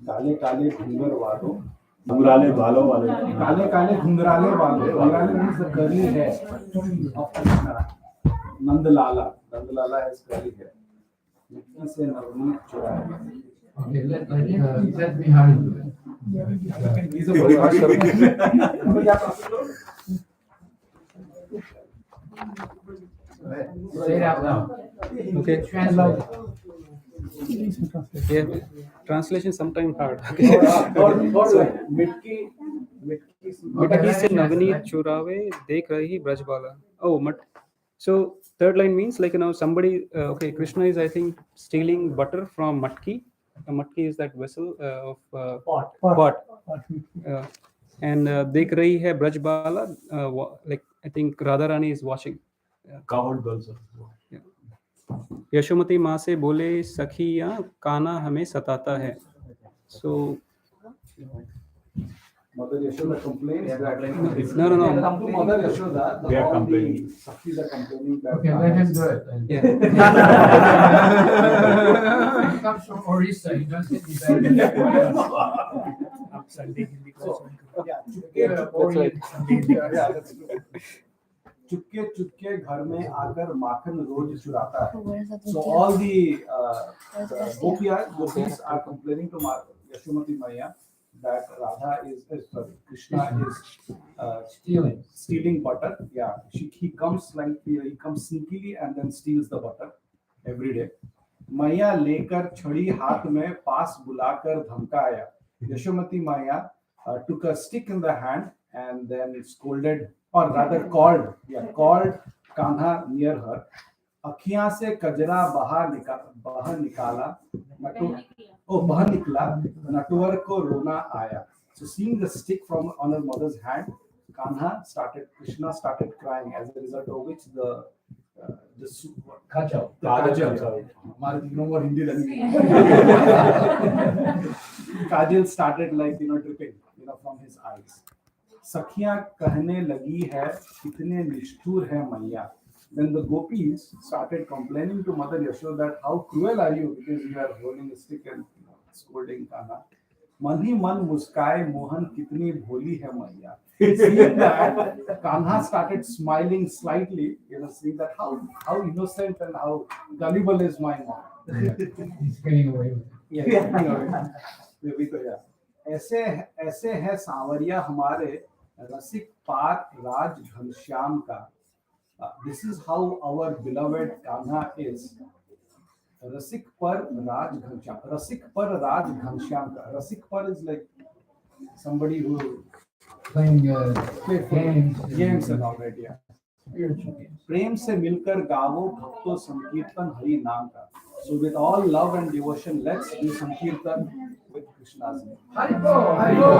काले काले घुंगर वालों, घुंघराले बालों वाले, काले काले घुंघराले वालों, घुंघराले means the curly hair of Krishna. Nandlala, Nandlala has curly hair. मिट्टी से नवनीत चुराए. Okay, let me Hari do it. He's a Say it out loud. Okay. Translate. Yeah, translation sometimes hard. मिट्टी से नवनीत चुरावे देख रही Brajbala. Oh, so third line means like somebody. Okay, Krishna is I think stealing butter from matki. A matki is that vessel of pot. And देख रही है Brajbala. Like I think Radha Rani is watching. कावड़ girls. Yashomati माँ से बोले सखियाँ कान्हा हमें सताता है. So Mother Yashoda complains that no. Come to Mother Yashoda, They are all the complaining. Sakhis are complaining that. Okay, let him do it. Yeah. He comes from Orissa. He doesn't get any better. That's true. Chupke Chupke घर में आकर माखन रोज चुराता है. So all the gopis are complaining to Yashomati Maya that Radha is Krishna is stealing butter. Yeah, he comes sneakily and then steals the butter every day. Maya लेकर छड़ी हाथ में पास बुलाकर धमकाया. Yashomati Maya took a stick in the hand and then scolded, or rather called Kanha near her. अखियां से कजरा बाहर निकला, नटवर को रोना आया. So seeing the stick on her mother's hand, Krishna started crying, as a result of which the kajal. You know what Hindi kajal started dripping, from his eyes. सखियां कहने लगी है कितने निष्ठुर है मैया. Then the gopis started complaining to Mother Yashoda that how cruel are you, because you are holding a stick and scolding Kanha. मन ही मन मुस्काए मोहन कितनी भोली है मैया. Seeing that, Kanha started smiling slightly, seeing that how innocent and how gullible is my mom. He's getting away with it. ऐसे है सांवरिया हमारे रसिक पार राज घनश्याम का. This is how our beloved Kanha is. रसिक पर राज घनश्याम का. Rasik par is like somebody who Playing games and all that. Yeah. Spiritual games. प्रेम से मिलकर गावो भक्तों संकीर्तन हरि नाम का. So with all love and devotion, let's do Sankirtan with Krishna's name. Haribo, Haribo.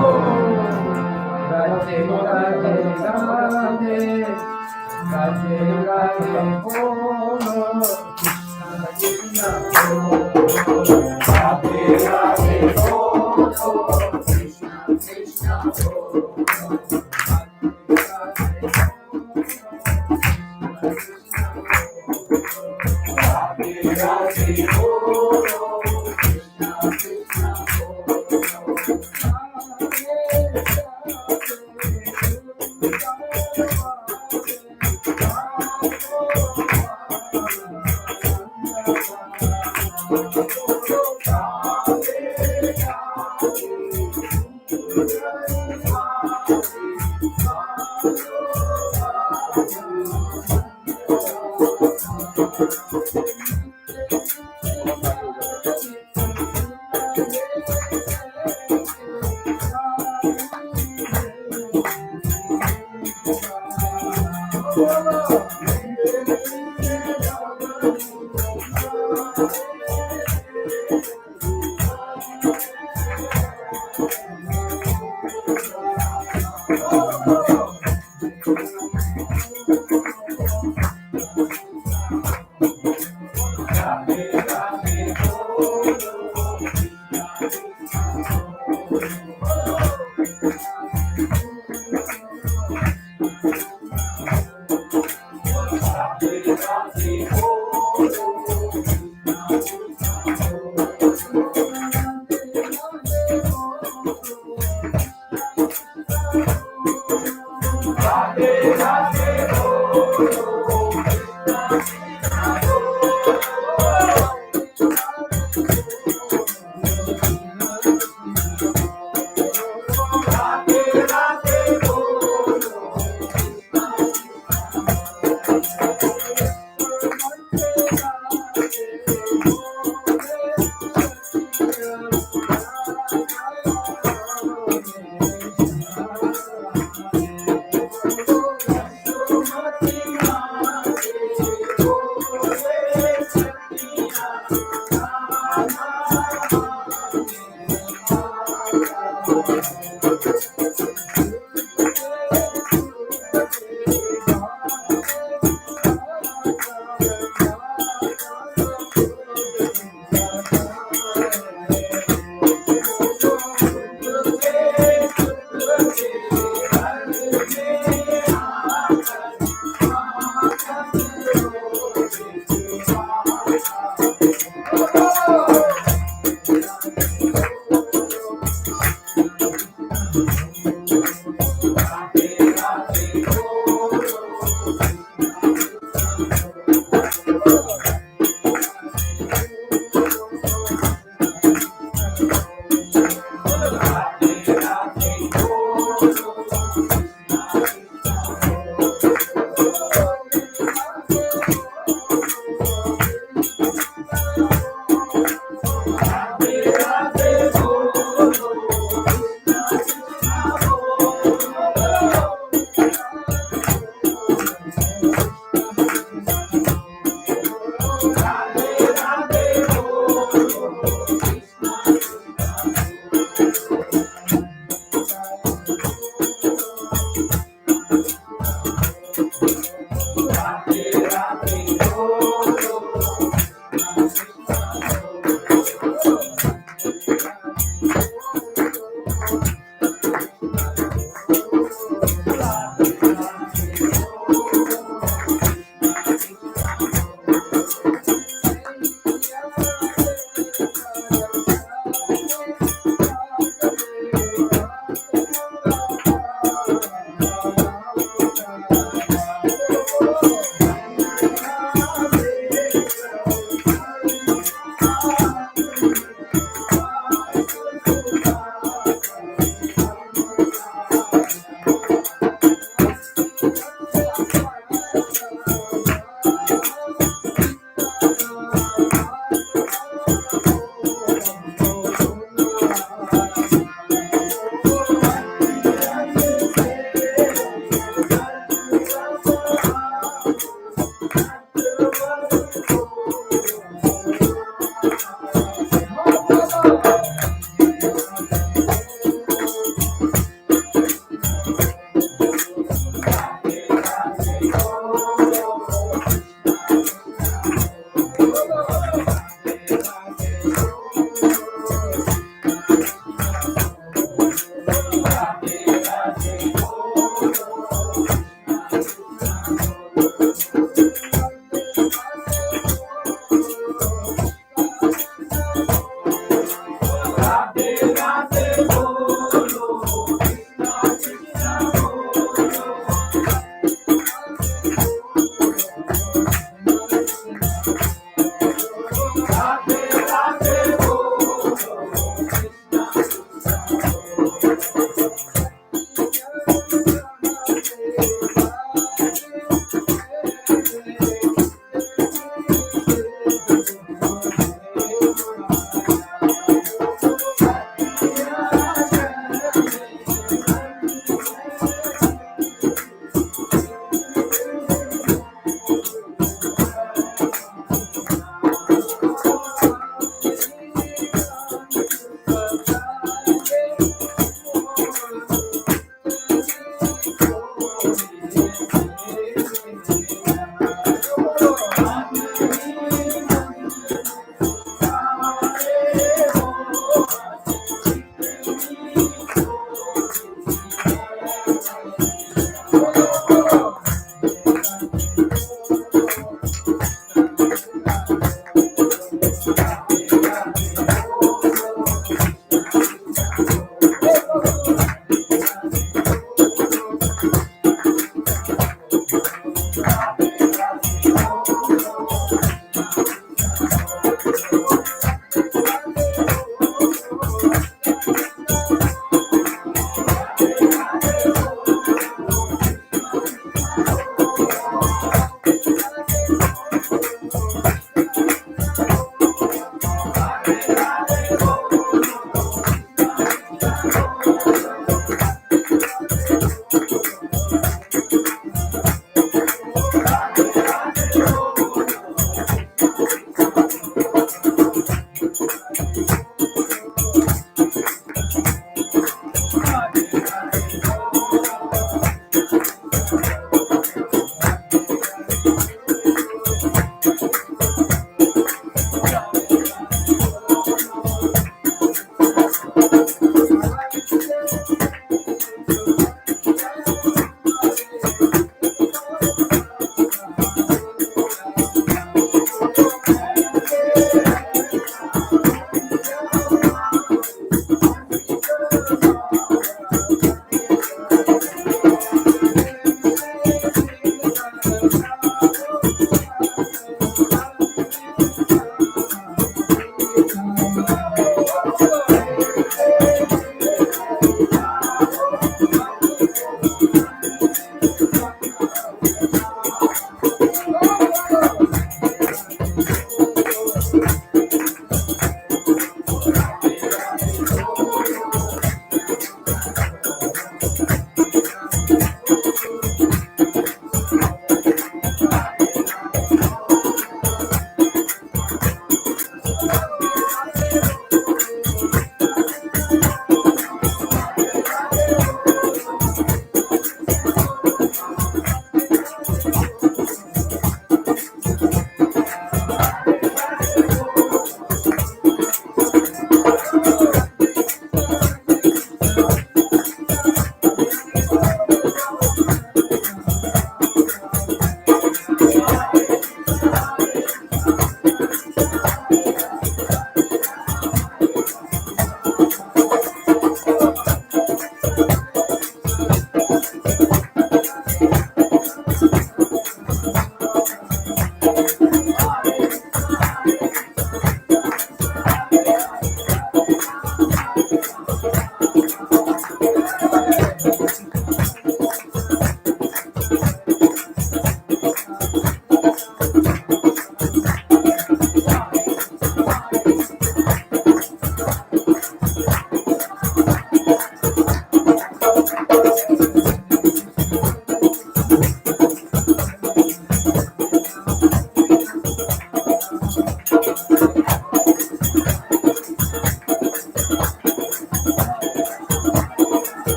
Radhe, Radhe, Radhe. Radhe, Radhe, Bolo. Krishna, Krishna, Radhe, Radhe, Bolo. Krishna, Krishna, Bolo. Radhe, Radhe, Bolo.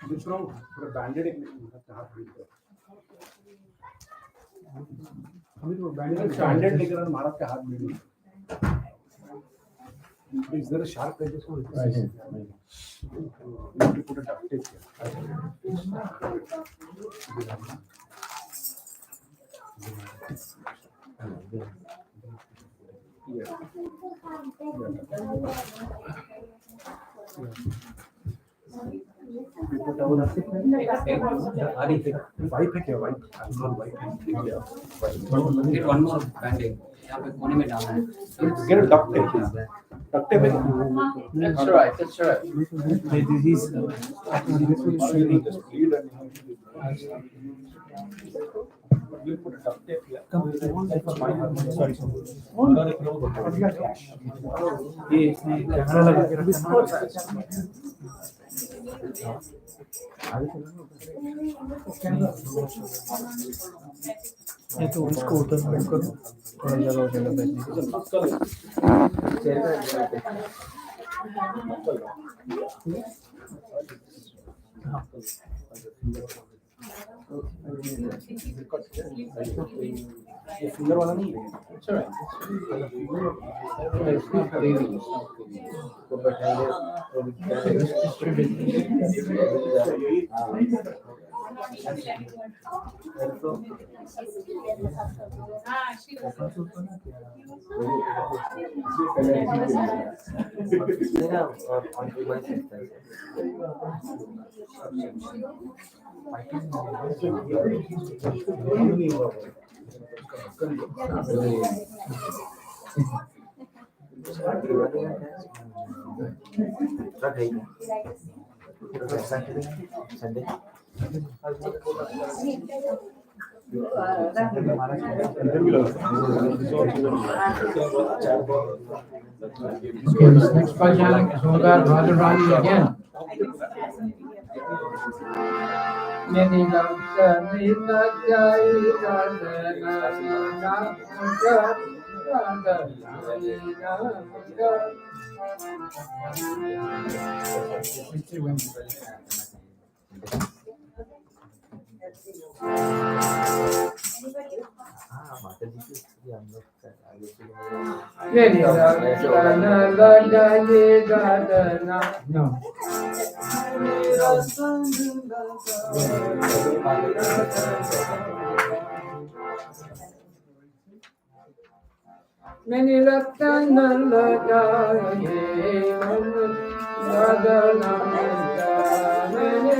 दूसरों पूरा बैंडेड एक हाथ भी हमें तो बैंडेड standard लेकर महाराज के हाथ भी is there a sharp edges for this? You have to put a duct tape here. Wipe है क्या wipe Get one more banding. यहाँ पे कोने में डालना है. get a duct tape रखते पे That's right, that's right. He's You put a duct tape here. Camera लगा के रखना ये तो इसको उधर मूव करो थोड़ा जगह हो जाएगा बैठने ये फिंगर वाला नहीं है। That's right. Okay, this next bhajan is all about Radharani again. Many No. Many Ratana Lagaye, Radana many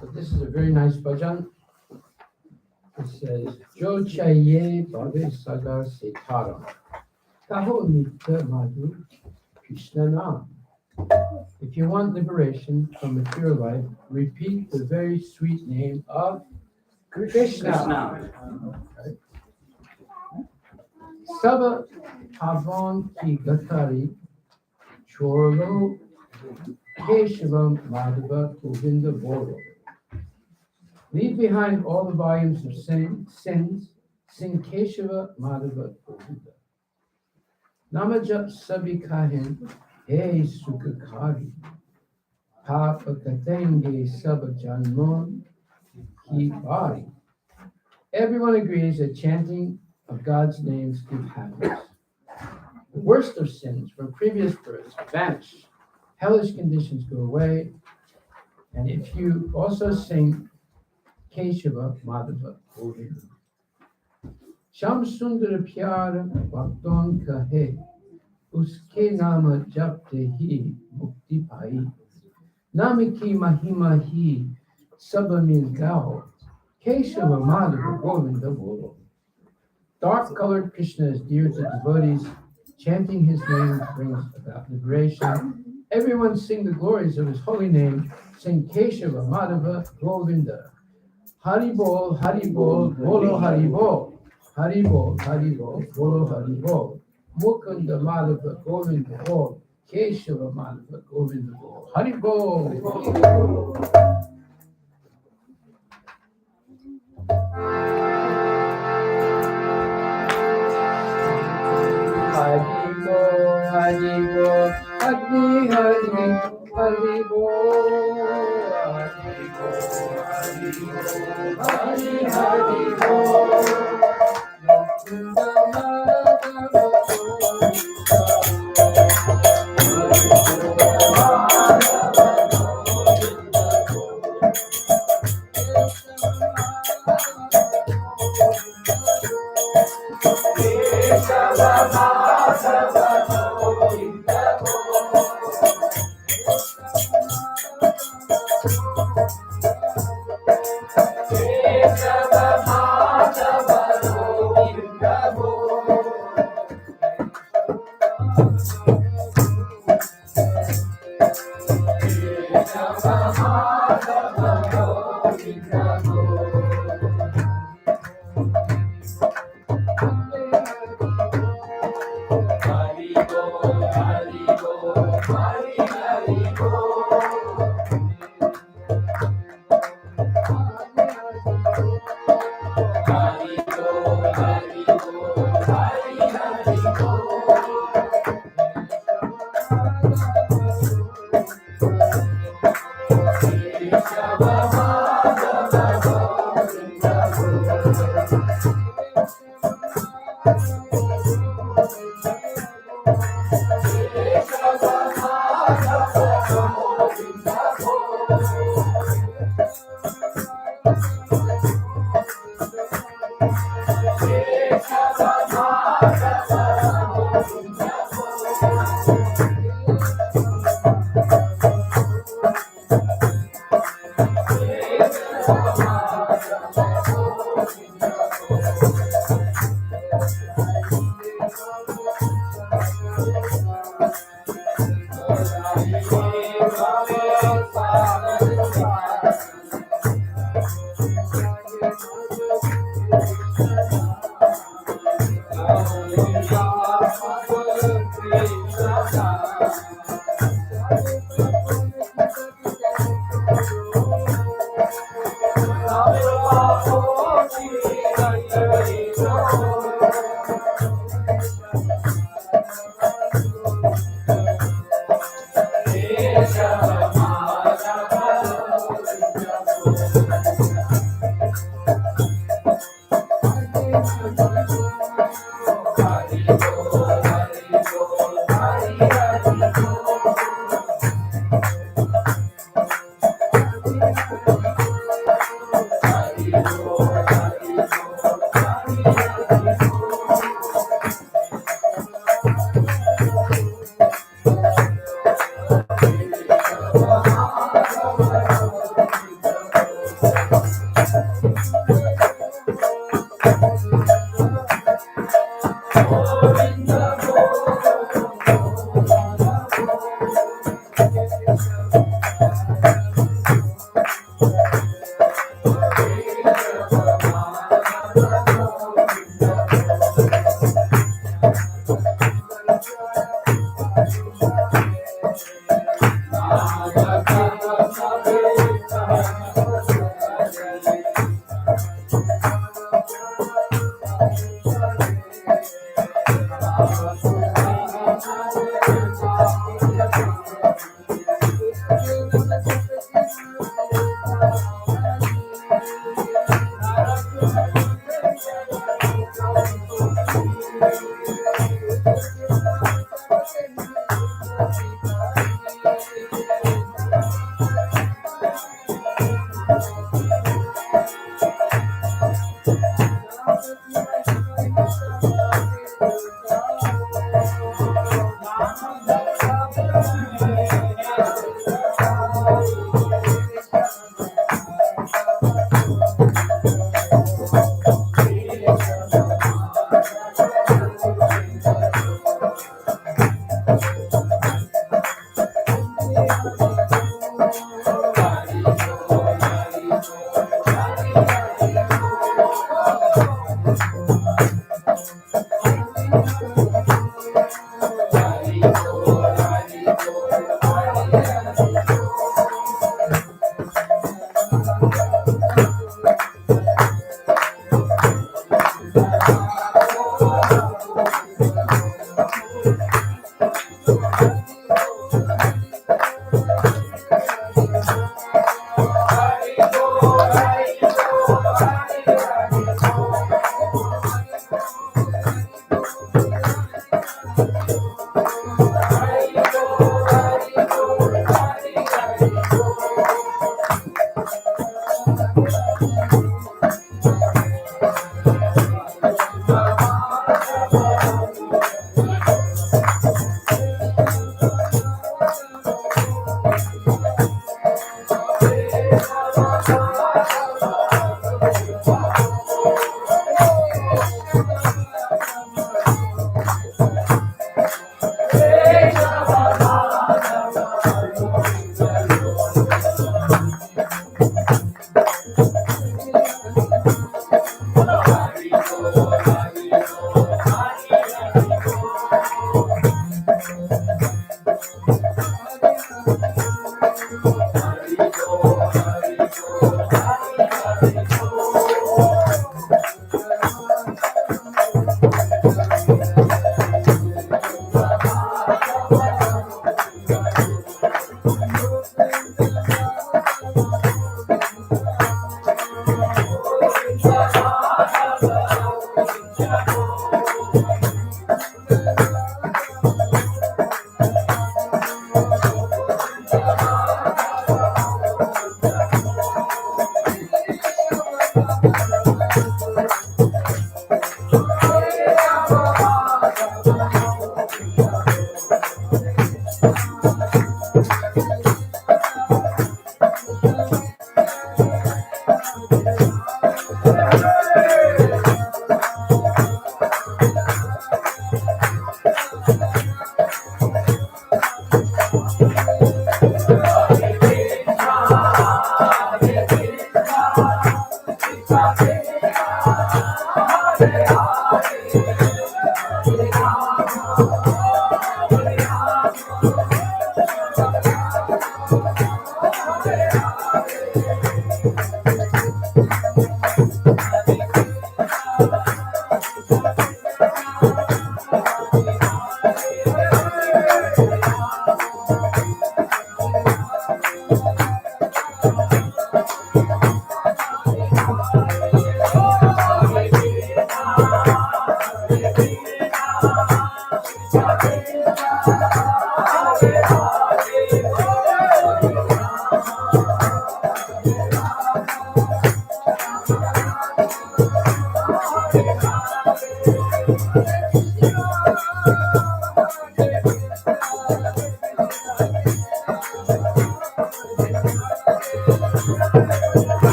So this is a very nice bhajan. It says, Jo chahiye bhave sagar se thara, kaho nitya madhu Krishna naam, If you want liberation from material life, repeat the very sweet name of Krishna. Right? Saba Pavan Ki Gatari Chorlo Keshavam Madhava Govinda Boro. Leave behind all the volumes of sins, sing Keshava Madhava Govinda. Namajap Sabi Kahin, Hey Sukhakari, Papa Katenge Saba Janmon Ki Bari. Everyone agrees that chanting of God's names gives happiness. The worst of sins from previous births vanish. Hellish conditions go away. And if you also sing Keshava Madhava Govinda. Sham Sundara Pyara Bhakton Kahe, Uske Nama Japte Hi Mukti Pai. Namiki Mahima Hi Sabamil Gao, Keshava Madhava Govinda Bolo. Dark colored Krishna is dear to devotees. Chanting his name brings about liberation. Everyone sing the glories of his holy name. Sing Keshava Madhava Govinda. Hari Bol, Bolo Hari Bol. Hari Bol, Bolo Hari Bol. Mukunda Madhava Govinda Bol. Keshava Madhava Govinda Bol. Hari Bol. Hari Bol, Hari Bol, Hari Hari, Hari Bol, Hari Bol, Hari Hari Bol. Mukunda Madhava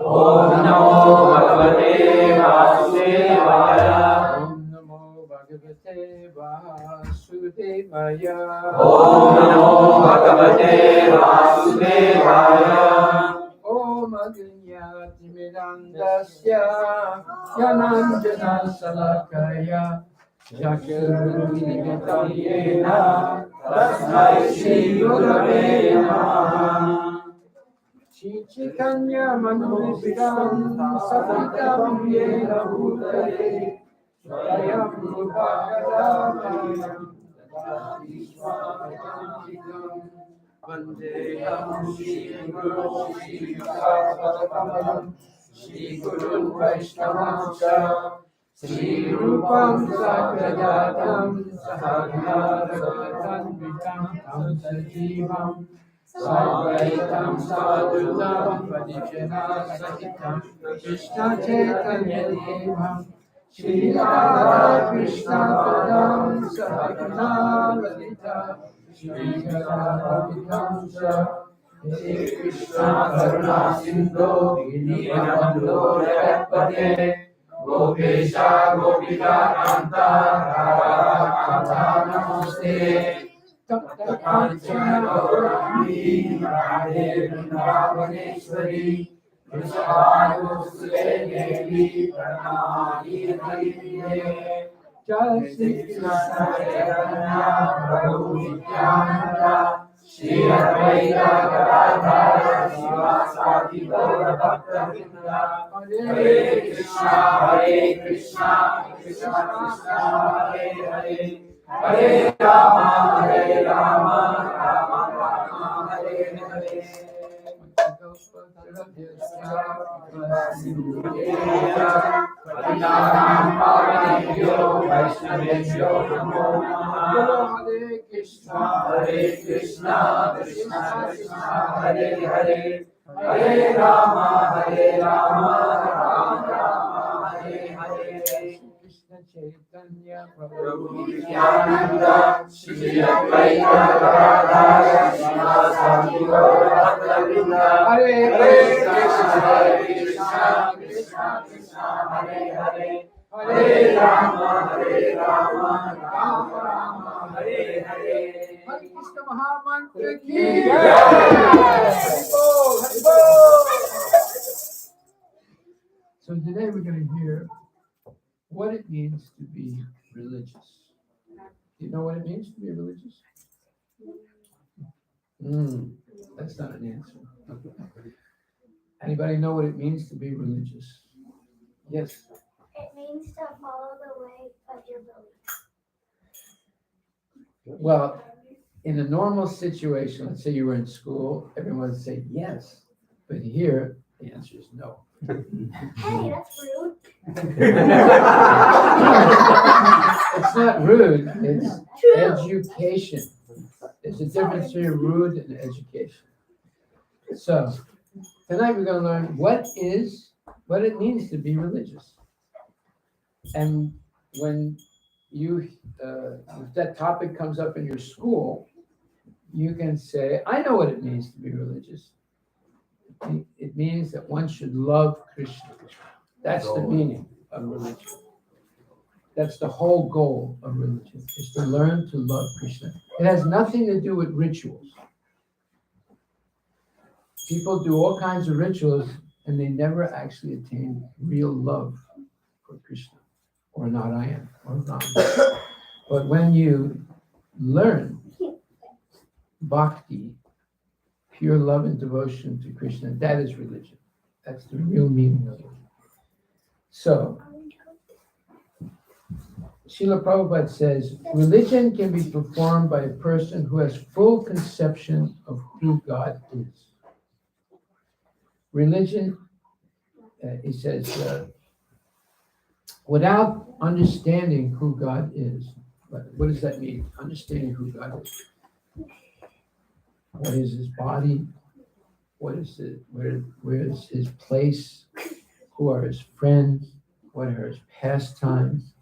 Om Namo Bhagavate Vasudevaya. Vasudevaya. Om Namo Bhagavate Vasudevaya. Om Agnyatimirandasya Yananjana Salakaya Chakshurumilitam Yena Tasmai Shri Gurave Namaha. Chichikanya Manubhishtam Savitam Yena Bhutale Swayam Rupa Kadavayam Dadati Swamayantikam Vandeham Shri Guru Shri Yukapadakamam Shri Guru Vaishnavamsa Shri Rupam Sagrajatam Sahagna Raghatanvitam Tam Sajivam Sarvaitam Sadhutam Padijana Sahitam Krishna Chaitanya Devam Shri Radha Krishna Padam Sahagna Lalita Shri Radha Hare Krishna Karuna Sindhu Dinabandhu Jagapate Gopesha Gopika Kanta Radha Namaste Tapta Kanchana Gaurani Radhe Vrindavaneshwari Vrishabhanusute Devi Pranamani Harivilas Jai Shri Krishna Chaitanya Prabhu Nityananda Shri Advaita Gadadhara Sivasati Gaura Bhakta-vrinda Hare Krishna Krishna Krishna Hare Hare Hare Rama Rama Rama Hare Hare Patitanam Pavanebhyo Vaishnavebhyo Namo Namaha. Hare Krishna Krishna Krishna Hare Hare Hare Rama Rama Rama Hare Hare. Krishna Chaitanya Prabhu Nityananda Shri Advaita Gadadhara Sivasati Gaura Bhakta-vrinda Hare Krishna Krishna Krishna Hare Hare Hare Rama Rama Rama Hare Hare. Hare Krishna Mahamantra ki Jai. So today we're going to hear what it means to be religious. Do you know what it means to be religious? That's not an answer. Okay. Anybody know what it means to be religious? Yes. It means to follow the way of your beliefs. Well, in a normal situation, let's say you were in school, everyone would say yes. But here, the answer is no. Hey, that's rude. It's not rude, it's education. There's a difference between rude and education. So, tonight we're going to learn what it means to be religious. And when if that topic comes up in your school, you can say, I know what it means to be religious. It means that one should love Krishna. That's the meaning of religion. That's the whole goal of religion, is to learn to love Krishna. It has nothing to do with rituals. People do all kinds of rituals and they never actually attain real love for Krishna or Narayana or Ram. But when you learn bhakti, pure love and devotion to Krishna, that is religion. That's the real meaning of it. So, Srila Prabhupada says, religion can be performed by a person who has full conception of who God is. Religion, he says, without understanding who God is. What does that mean? Understanding who God is. What is his body? What is it? Where is his place? Who are his friends? What are his pastimes?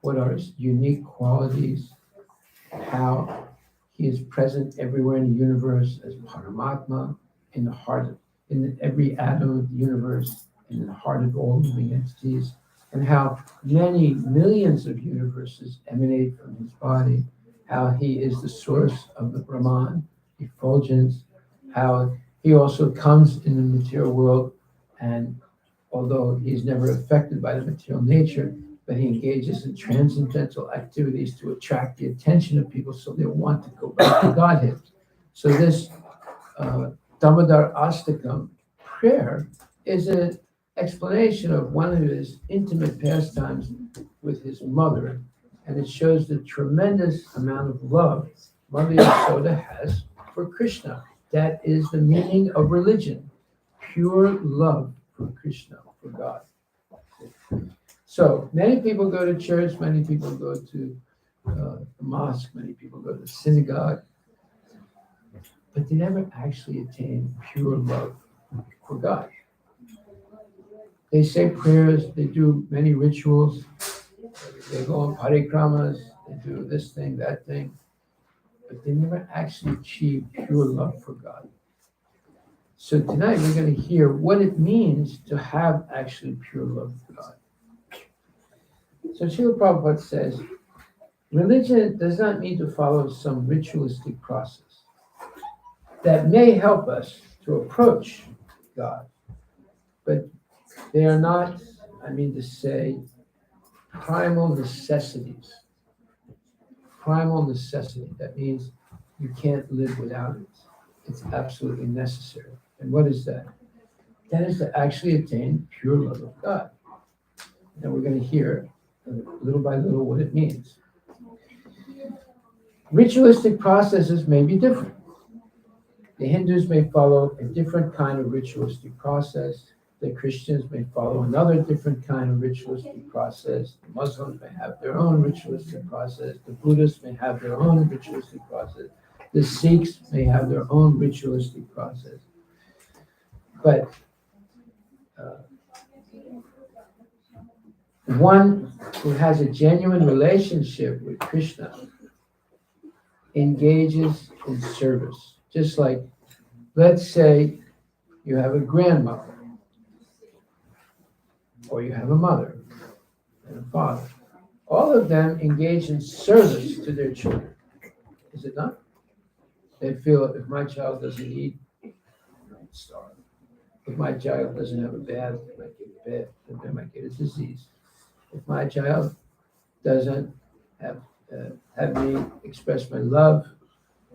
What are his unique qualities? How he is present everywhere in the universe as Paramatma, in the heart, in every atom of the universe, and in the heart of all living entities. and how many millions of universes emanate from his body, how he is the source of the Brahman, effulgence, how he also comes in the material world, and although he's never affected by the material nature, but he engages in transcendental activities to attract the attention of people so they'll want to go back to Godhead. So this Damodar Astakam prayer is an explanation of one of his intimate pastimes with his mother, and it shows the tremendous amount of love Mother Yasoda has for Krishna. That is the meaning of religion, pure love for Krishna, for God. So many people go to church, many people go to the mosque, many people go to the synagogue, but they never actually attain pure love for God. They say prayers, they do many rituals, they go on parikramas, they do this thing, that thing, but they never actually achieve pure love for God. So tonight we're going to hear what it means to have actually pure love for God. So Srila Prabhupada says, religion does not mean to follow some ritualistic process that may help us to approach God, but they are not, I mean to say, primal necessities. Primal necessity, that means you can't live without it. It's absolutely necessary. And what is that? That is to actually attain pure love of God. And we're going to hear little by little what it means. Ritualistic processes may be different. The Hindus may follow a different kind of ritualistic process. The Christians may follow another different kind of ritualistic process. The Muslims may have their own ritualistic process. The Buddhists may have their own ritualistic process. The Sikhs may have their own ritualistic process. But one who has a genuine relationship with Krishna engages in service. Just like, let's say you have a grandmother, or you have a mother and a father. All of them engage in service to their children. Is it not? They feel if my child doesn't eat, I might starve. If my child doesn't have a bath, they might get a bed, and they might get a disease. If my child doesn't have me express my love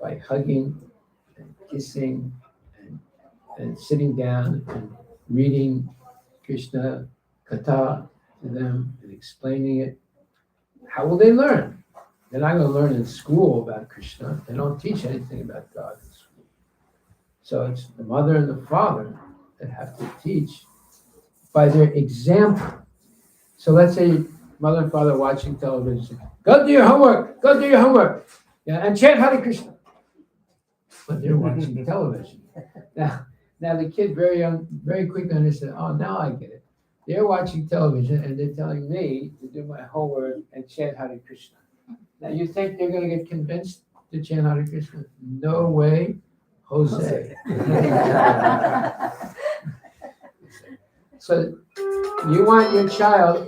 by hugging and kissing and sitting down and reading Krishna Katha to them and explaining it, how will they learn? They're not going to learn in school about Krishna. They don't teach anything about God in school. So it's the mother and the father that have to teach by their example. So let's say mother and father watching television. Go do your homework. Go do your homework. Yeah, and chant Hare Krishna. But they're watching television. Now the kid very young, very quickly understood, oh, now I get it. They're watching television and they're telling me to do my homework and chant Hare Krishna. Now you think they're going to get convinced to chant Hare Krishna? No way, Jose. So you want your child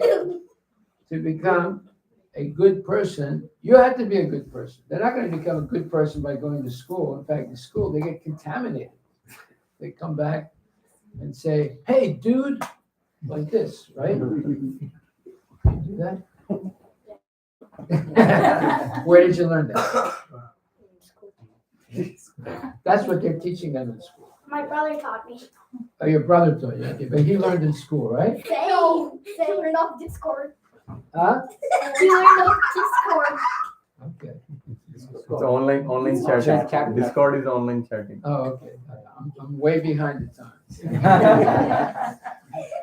to become a good person, you have to be a good person. They're not going to become a good person by going to school. In fact, in school, they get contaminated. They come back and say, hey, dude, like this, right? You do that? Where did you learn that? That's what they're teaching them in school. My brother taught me. Oh, your brother taught you, okay, but he learned in school, right? No, he learned off Discord. Huh? He learned off Discord. Okay. It's online chatting. Discord is online chatting. Oh, okay. I'm way behind the times.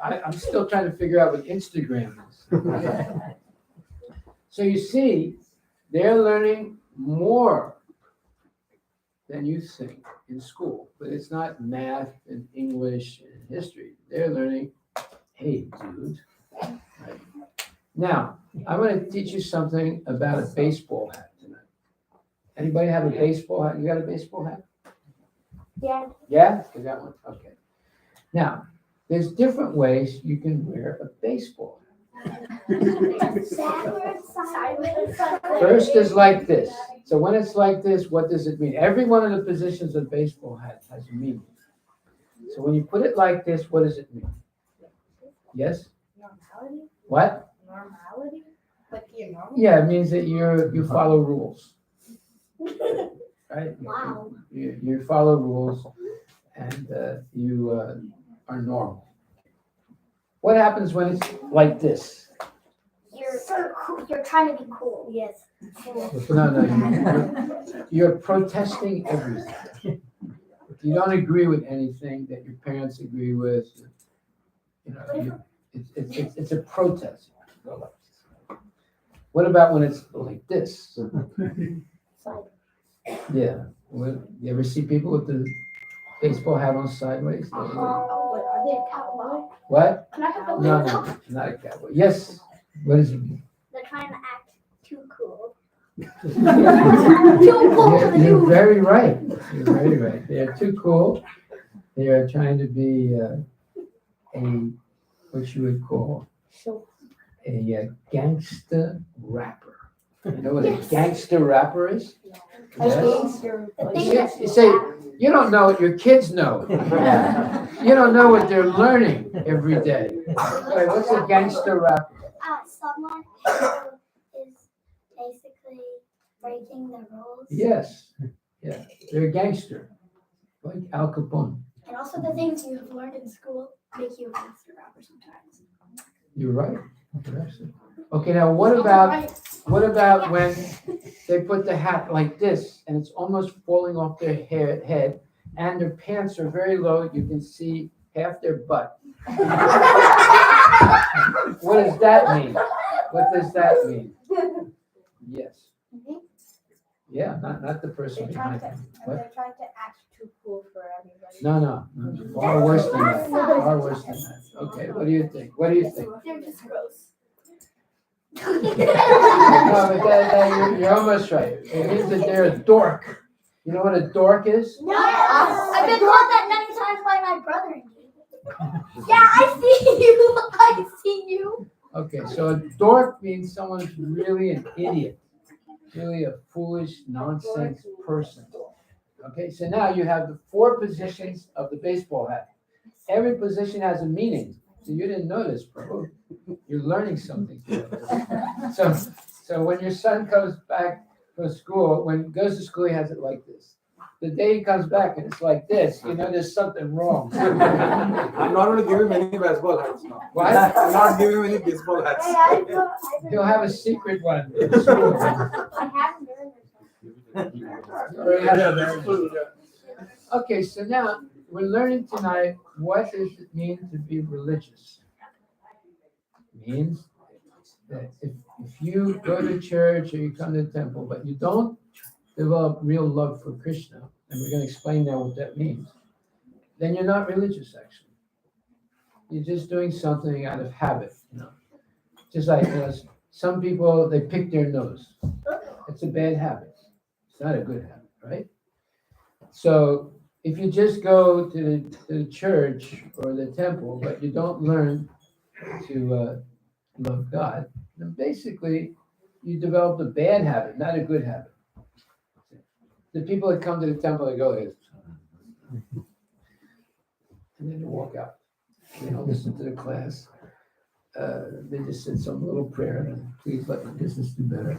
I'm still trying to figure out what Instagram is. So you see, they're learning more than you think in school, but it's not math and English and history. They're learning, hey, dude. Right. Now, I'm going to teach you something about a baseball hat tonight. Anybody have a baseball hat? You got a baseball hat? Yeah. Yeah? You got one? Okay. Now, there's different ways you can wear a baseball hat. Backwards, sideways, First is like this. So when it's like this, what does it mean? Every one of the positions a baseball hat has a meaning. So when you put it like this, what does it mean? Yes? Normality? What? Normality? Like you're normal? Yeah, it means that you follow rules, right? Wow. You follow rules and you are normal. What happens when it's like this? You're trying to be cool. Yes. No, you're protesting everything. If you don't agree with anything that your parents agree with, it's a protest. What about when it's like this? Yeah. You ever see people with the baseball hat on sideways? What, are they a cowboy? What? Can I have the No, not a cowboy. Yes. What does it mean? They're trying to act too cool. You're very right. You're very right. They are too cool. They are trying to be what you would call a gangster rapper. You know what a gangster rapper is? Yes. You say, you don't know what your kids know. You don't know what they're learning every day. Wait, what's a gangster rapper? Someone who is basically breaking the rules. Yes. Yeah. They're a gangster. Like Al Capone. And also the things you have learned in school make you a gangster rapper sometimes. You're right. You're absolutely- Okay, now what about when they put the hat like this and it's almost falling off their head and their pants are very low, you can see half their butt. What does that mean? What does that mean? Yes. Yeah, not the person behind them. What? They're trying to act too cool for everybody. No. Far worse than that. Far worse than that. Okay, what do you think? What do you think? They're just gross. No, but you're almost right. It means that they're a dork. You know what a dork is? No, I've been called that many times by my brother. Yeah, I see you. I see you. Okay, so a dork means someone who's really an idiot, really a foolish, nonsense person. Okay, so now you have the 4 positions of the baseball hat. Every position has a meaning. So you didn't know this, bro. You're learning something. So when your son comes back from school, when he goes to school, he has it like this. The day he comes back and it's like this, you know there's something wrong. I'm not going to give him any baseball hats now. What? I'm not giving him any baseball hats. He'll have a secret one. I haven't Okay, so now we're learning tonight what does it mean to be religious. It means that if you go to church or you come to the temple, but you don't develop real love for Krishna, and we're going to explain now what that means, then you're not religious actually. You're just doing something out of habit, Just like some people, they pick their nose. It's a bad habit. It's not a good habit, right? So if you just go to the church or the temple, but you don't learn to love God, then basically you develop a bad habit, not a good habit. The people that come to the temple, they go this, and then they walk out. They don't listen to the class. They just said some little prayer, and please let the business do better.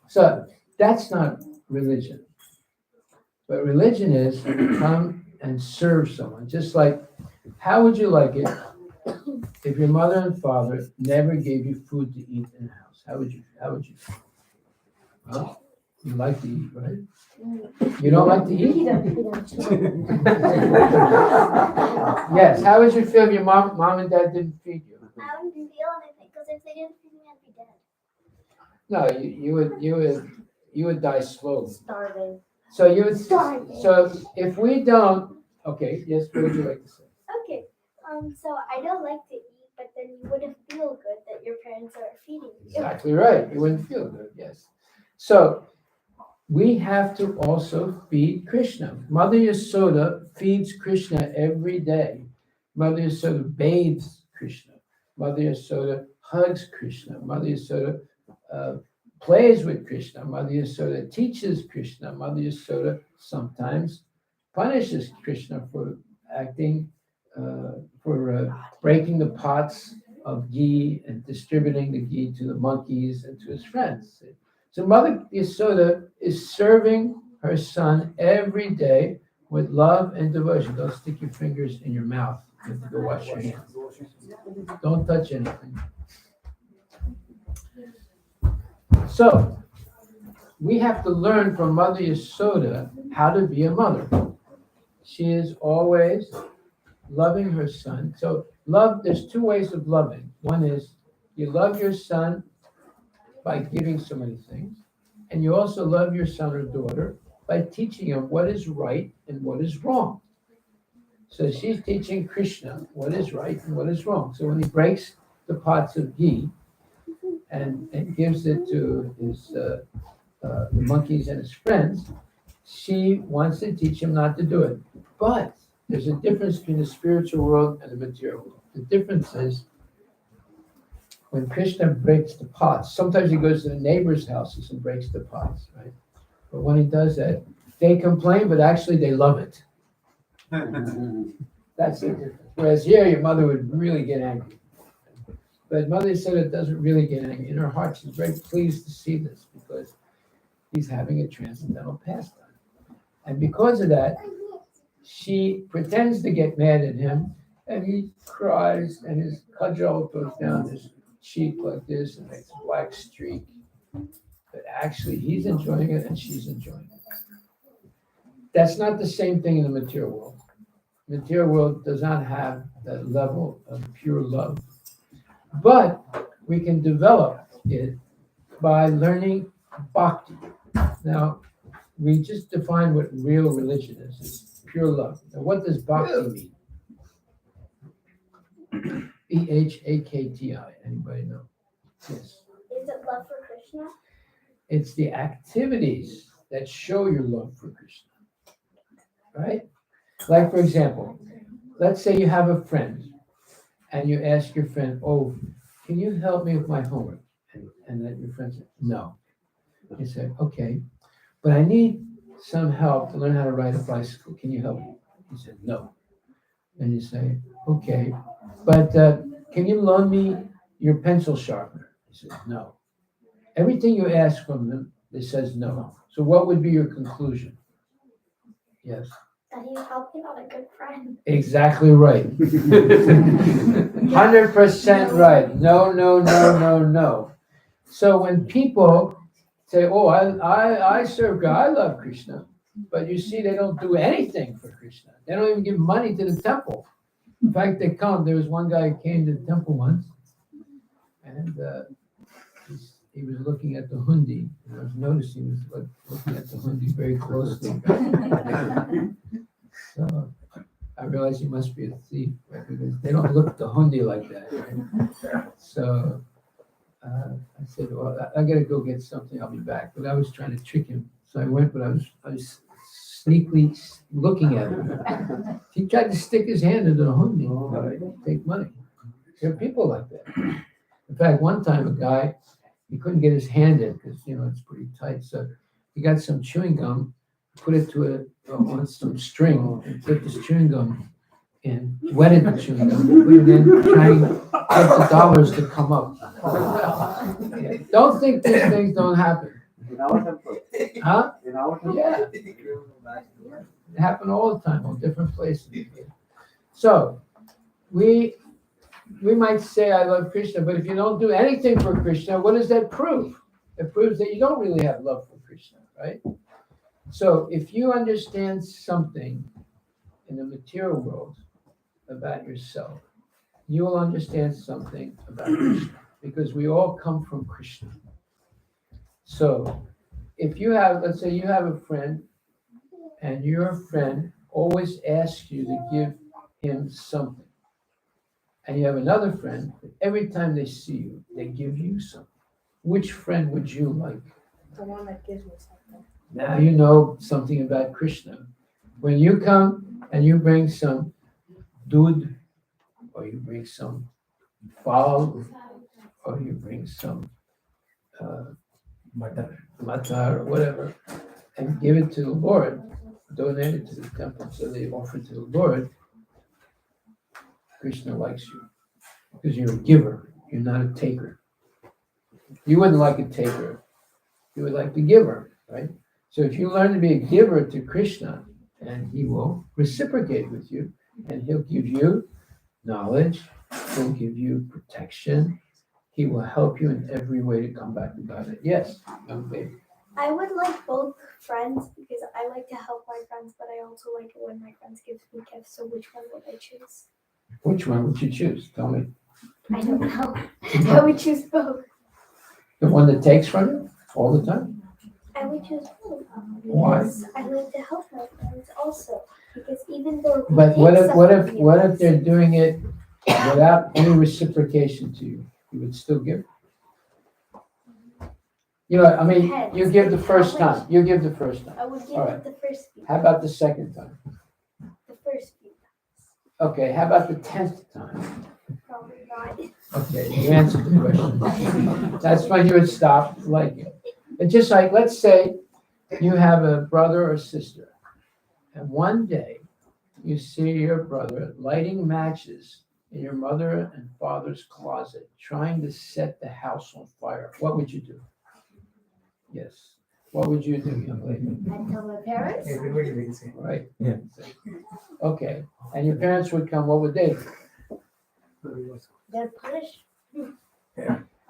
So that's not religion. But religion is come and serve someone. Just like, how would you like it if your mother and father never gave you food to eat in the house? How would you feel? Well, you like to eat, right? You don't like to eat? Yes. How would you feel if your mom and dad didn't feed you? I wouldn't feel anything because if they didn't feed me, I'd be dead. No, you would die slowly. Starving. So you would. So if we don't, okay. Yes. What would you like to say? Okay. So I don't like to eat, but then you wouldn't feel good that your parents are feeding you. Exactly right. You wouldn't feel good. Yes. So we have to also feed Krishna. Mother Yasoda feeds Krishna every day. Mother Yasoda bathes Krishna. Mother Yasoda hugs Krishna. Mother Yasoda plays with Krishna. Mother Yasoda teaches Krishna. Mother Yasoda sometimes punishes Krishna for acting, for breaking the pots of ghee and distributing the ghee to the monkeys and to his friends. So Mother Yasoda is serving her son every day with love and devotion. Don't stick your fingers in your mouth. You have to go wash your hands. Don't touch anything. So, we have to learn from Mother Yasoda how to be a mother. She is always loving her son. So, love, there's two ways of loving. One is you love your son by giving so many things, and you also love your son or daughter by teaching him what is right and what is wrong. So she's teaching Krishna what is right and what is wrong. So when he breaks the pots of ghee and gives it to his the monkeys and his friends, she wants to teach him not to do it. But there's a difference between the spiritual world and the material world. The difference is when Krishna breaks the pots, sometimes he goes to the neighbors' houses and breaks the pots, right? But when he does that, they complain, but actually they love it. That's the difference. Whereas here, your mother would really get angry. But Mother said it doesn't really get angry. In her heart, she's very pleased to see this because he's having a transcendental pastime. And because of that, she pretends to get mad at him, and he cries, and his cudgel goes down his cheek like this and makes a black streak. But actually, he's enjoying it, and she's enjoying it. That's not the same thing in the material world. The material world does not have that level of pure love. But we can develop it by learning bhakti. Now, we just define what real religion is. It's pure love. Now, what does bhakti mean? Bhakti. Anybody know? Yes. Is it love for Krishna? It's the activities that show your love for Krishna. Right? Like, for example, let's say you have a friend and you ask your friend, oh, can you help me with my homework? And then your friend said, no. You say, okay, but I need some help to learn how to ride a bicycle. Can you help me? He said, no. And you say, okay, but can you loan me your pencil sharpener? He says, no. Everything you ask from them, they says no. So what would be your conclusion? Yes. That he's helping out a good friend. Exactly right. 100% right. No, no, no, no, no. So when people say, oh, I serve God, I love Krishna, but you see, they don't do anything for Krishna. They don't even give money to the temple. In fact, there was one guy who came to the temple once, and he was looking at the hundi. And I was noticing he was looking at the hundi very closely. So I realized he must be a thief, right? Because they don't look at the hundi like that. Right? So I said, well, I got to go get something. I'll be back. But I was trying to trick him. So I went, but I was sneakily looking at him. He tried to stick his hand into the hundi, take money. There are people like that. In fact, one time a guy, he couldn't get his hand in because, it's pretty tight. So he got some chewing gum, put it to on some string, and put this chewing gum in, wetted the chewing gum, and then trying to get the dollars to come up. Yeah. Don't think these things don't happen. In our temple. Huh? In our temple. Yeah. It happen all the time on different places. So we might say I love Krishna, but if you don't do anything for Krishna, what does that prove? It proves that you don't really have love for Krishna, right? So if you understand something in the material world about yourself, you will understand something about Krishna, because we all come from Krishna. So if you have, let's say you have a friend, and your friend always asks you to give him something, and you have another friend, but every time they see you, they give you something. Which friend would you like? The one that gives me something. Now you know something about Krishna. When you come and you bring some dud, or you bring some follow, or you bring some matar or whatever, and give it to the Lord, donate it to the temple, so they offer it to the Lord. Krishna likes you because you're a giver. You're not a taker. You wouldn't like a taker. You would like the giver, right? So if you learn to be a giver to Krishna, and he will reciprocate with you, and he'll give you knowledge, he'll give you protection, he will help you in every way to come back to God. Yes, young baby. I would like both friends because I like to help my friends, but I also like it when my friends give me gifts. So which one would I choose? Which one would you choose? Tell me. I don't know. I would choose both. The one that takes from you all the time? I would choose both. Why? Because I like to help my friends also. Because even though But they what if suffer they're doing it without any reciprocation to you? You would still give? You know, I mean, you give the first time. You give the first time. I would give All right. it the first few. How about the second time? The first few. Okay, how about the 10th time? Probably not. Okay, you answered the question. That's when you would stop liking it. It's just like, let's say you have a brother or sister, and one day you see your brother lighting matches in your mother and father's closet, trying to set the house on fire. What would you do? Yes. What would you do, young lady? I'd tell my parents. Everybody will say. Right? Yeah. Okay. And your parents would come, what would they do? They're punished.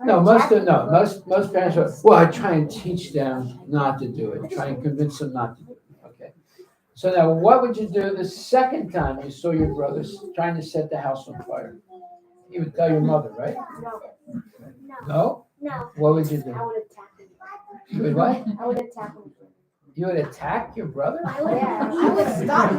No, most parents are, well, I try and teach them not to do it, try and convince them not to do it, okay? So now, what would you do the second time you saw your brothers trying to set the house on fire? You would tell your mother, right? No. No? No. What would you do? I would attack them. You would what? I would attack them. You would attack your brother? I would stop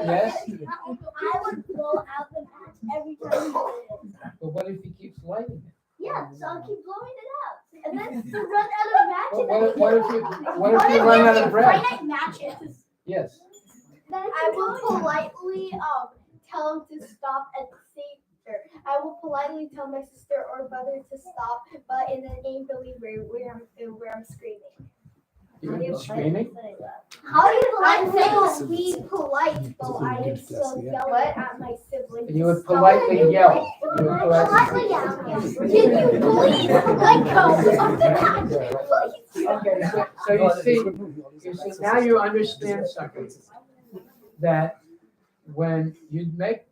Yes, I would blow out the match every time he did it. but what if he keeps lighting it? Yeah, so I'll keep blowing it out. And then to run out of matches. What if you run out of breath? Finite matches. Yes. I will politely tell him to stop and say, I will politely tell my sister or brother to stop, but in an ain't-believe where I'm screaming. You would be screaming? How do you politely be polite, though I would still yell at my siblings? You would politely yell. You would Politely yell. Can you please let go of the match? Please. Okay, so you see, now you understand something. That when you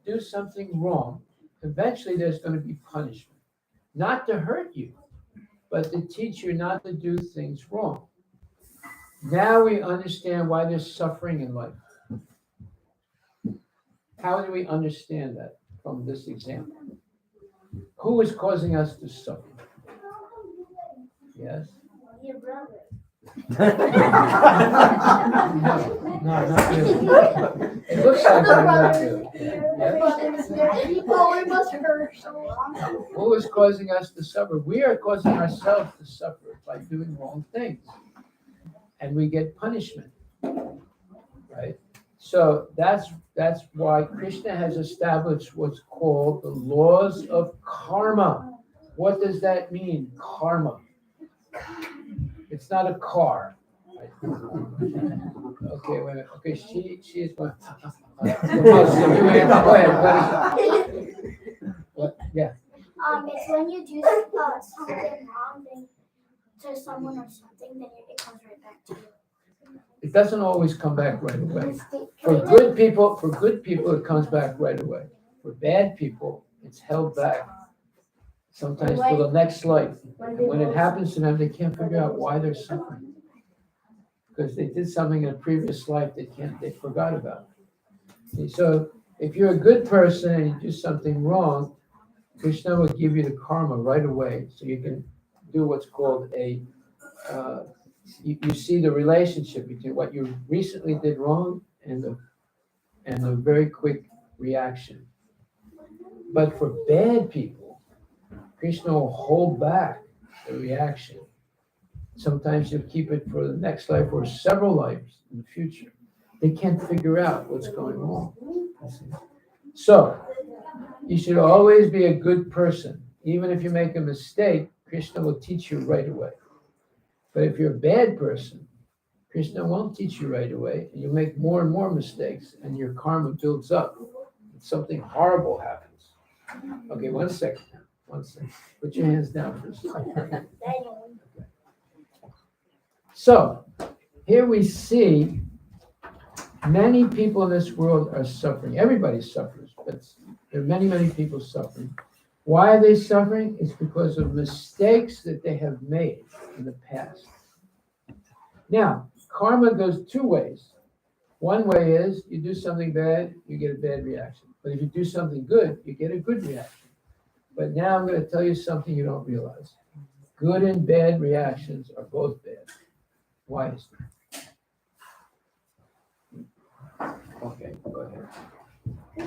do something wrong, eventually there's going to be punishment. Not to hurt you, but to teach you not to do things wrong. Now we understand why there's suffering in life. How do we understand that from this example? Who is causing us to suffer? Yes? Your brother. No, not you. It looks like I'm not you. Yes? Oh, it must hurt so long. Who is causing us to suffer? We are causing ourselves to suffer by doing wrong things. And we get punishment. Right? So that's why Krishna has established what's called the laws of karma. What does that mean, karma? It's not a car. Right? Okay, wait a minute. Okay, she is going. Go ahead. What? Yeah. It's when you do something wrong to someone or something, then it comes right back to you. It doesn't always come back right away. For good people, it comes back right away. For bad people, it's held back sometimes till the next life. And when it happens to them, they can't figure out why they're suffering. Because they did something in a previous life they forgot about. See, so if you're a good person and you do something wrong, Krishna will give you the karma right away, so you can do what's called you see the relationship between what you recently did wrong and the very quick reaction. But for bad people, Krishna will hold back the reaction. Sometimes he'll keep it for the next life or several lives in the future. they can't figure out what's going on. So, you should always be a good person. Even if you make a mistake, Krishna will teach you right away. But if you're a bad person, Krishna won't teach you right away, and you make more and more mistakes, and your karma builds up. Something horrible happens. Okay, 1 second. 1 second. Put your hands down for a second. So, here we see many people in this world are suffering. Everybody suffers, but there are many, many people suffering. Why are they suffering? It's because of mistakes that they have made in the past. Now, karma goes 2 ways. One way is you do something bad, you get a bad reaction. But if you do something good, you get a good reaction. But now I'm going to tell you something you don't realize. Good and bad reactions are both bad. Why is that? Okay, go ahead.